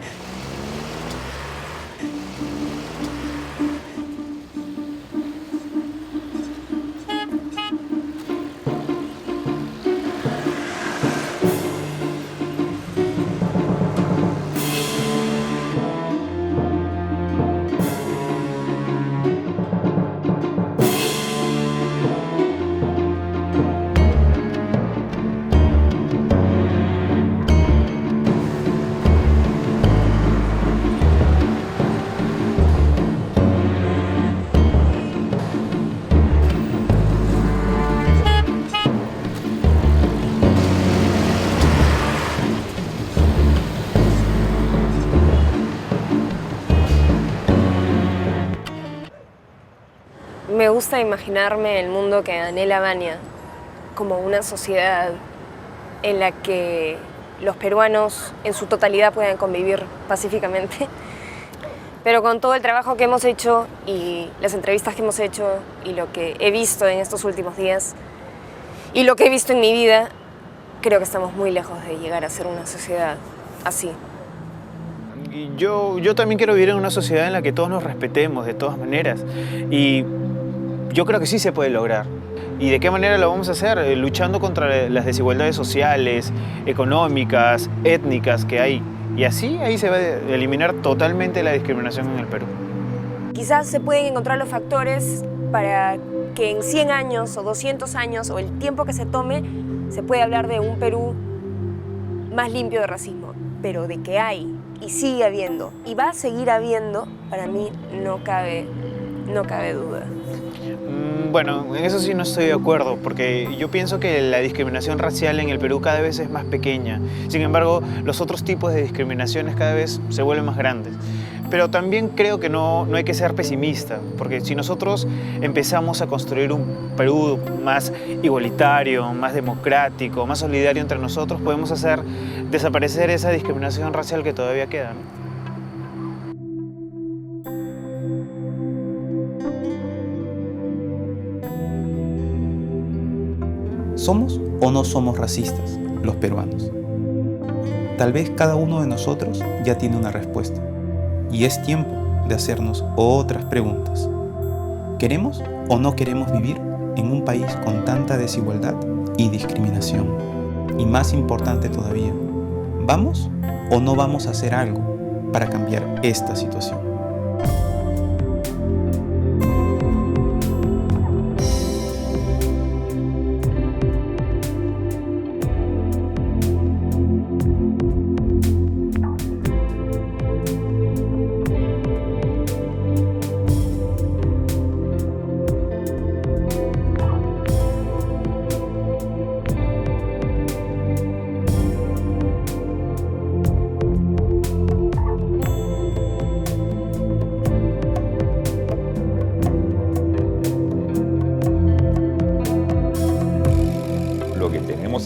Me gusta imaginarme el mundo que anhela Vania como una sociedad en la que los peruanos en su totalidad puedan convivir pacíficamente. Pero con todo el trabajo que hemos hecho y las entrevistas que hemos hecho y lo que he visto en estos últimos días y lo que he visto en mi vida, creo que estamos muy lejos de llegar a ser una sociedad así. Yo también quiero vivir en una sociedad en la que todos nos respetemos de todas maneras. Y yo creo que sí se puede lograr. ¿Y de qué manera lo vamos a hacer? Luchando contra las desigualdades sociales, económicas, étnicas que hay. Y así ahí se va a eliminar totalmente la discriminación en el Perú. Quizás se pueden encontrar los factores para que en 100 años o 200 años o el tiempo que se tome se pueda hablar de un Perú más limpio de racismo. Pero de que hay y sigue habiendo y va a seguir habiendo, para mí no cabe duda. Bueno, en eso sí no estoy de acuerdo, porque yo pienso que la discriminación racial en el Perú cada vez es más pequeña. Sin embargo, los otros tipos de discriminaciones cada vez se vuelven más grandes. Pero también creo que no hay que ser pesimista, porque si nosotros empezamos a construir un Perú más igualitario, más democrático, más solidario entre nosotros, podemos hacer desaparecer esa discriminación racial que todavía queda, ¿no? ¿Somos o no somos racistas, los peruanos? Tal vez cada uno de nosotros ya tiene una respuesta. Y es tiempo de hacernos otras preguntas. ¿Queremos o no queremos vivir en un país con tanta desigualdad y discriminación? Y más importante todavía, ¿vamos o no vamos a hacer algo para cambiar esta situación?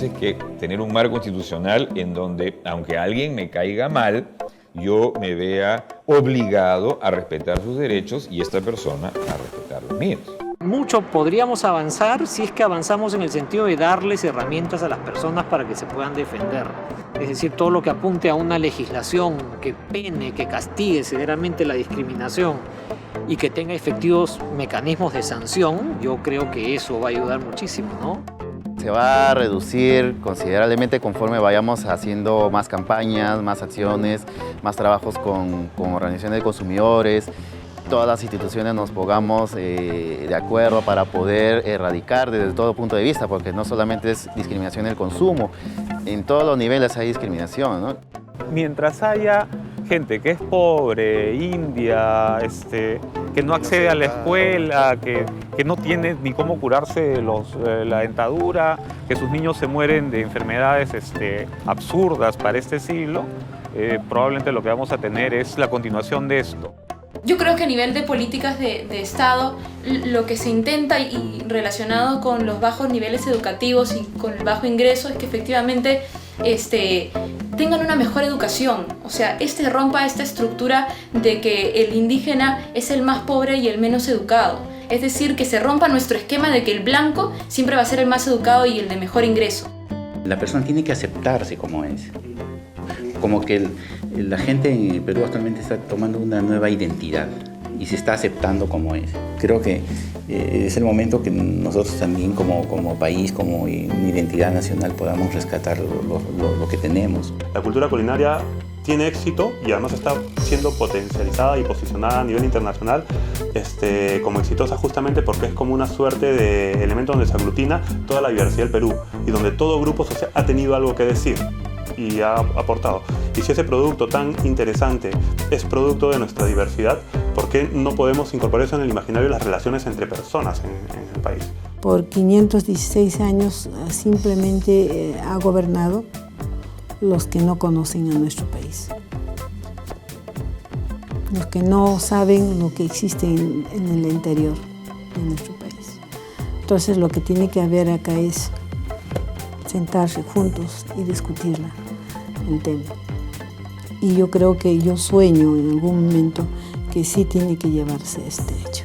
Es que tener un marco institucional en donde, aunque a alguien me caiga mal, yo me vea obligado a respetar sus derechos y esta persona a respetar los míos. Mucho podríamos avanzar si es que avanzamos en el sentido de darles herramientas a las personas para que se puedan defender. Es decir, todo lo que apunte a una legislación que pene, que castigue severamente la discriminación y que tenga efectivos mecanismos de sanción, yo creo que eso va a ayudar muchísimo, ¿no? Se va a reducir considerablemente conforme vayamos haciendo más campañas, más acciones, más trabajos con organizaciones de consumidores. Todas las instituciones nos pongamos de acuerdo para poder erradicar desde todo punto de vista, porque no solamente es discriminación en el consumo, en todos los niveles hay discriminación, ¿no? Mientras haya gente que es pobre, india, que no accede a la escuela, que no tiene ni cómo curarse la dentadura, que sus niños se mueren de enfermedades absurdas para este siglo, probablemente lo que vamos a tener es la continuación de esto. Yo creo que a nivel de políticas de Estado, lo que se intenta y relacionado con los bajos niveles educativos y con el bajo ingreso es que efectivamente tengan una mejor educación. O sea, rompa esta estructura de que el indígena es el más pobre y el menos educado. Es decir, que se rompa nuestro esquema de que el blanco siempre va a ser el más educado y el de mejor ingreso. La persona tiene que aceptarse como es. Como que la gente en Perú actualmente está tomando una nueva identidad y se está aceptando como es. Creo que es el momento que nosotros también como país, como una identidad nacional, podamos rescatar lo que tenemos. La cultura culinaria tiene éxito y además está siendo potencializada y posicionada a nivel internacional como exitosa justamente porque es como una suerte de elemento donde se aglutina toda la diversidad del Perú y donde todo grupo social ha tenido algo que decir y ha aportado. Y si ese producto tan interesante es producto de nuestra diversidad, ¿por qué no podemos incorporar eso en el imaginario de las relaciones entre personas en el país? Por 516 años simplemente ha gobernado los que no conocen a nuestro país. Los que no saben lo que existe en el interior de nuestro país. Entonces lo que tiene que haber acá es sentarse juntos y discutirla, el tema. Y yo creo que yo sueño en algún momento que sí tiene que llevarse este hecho.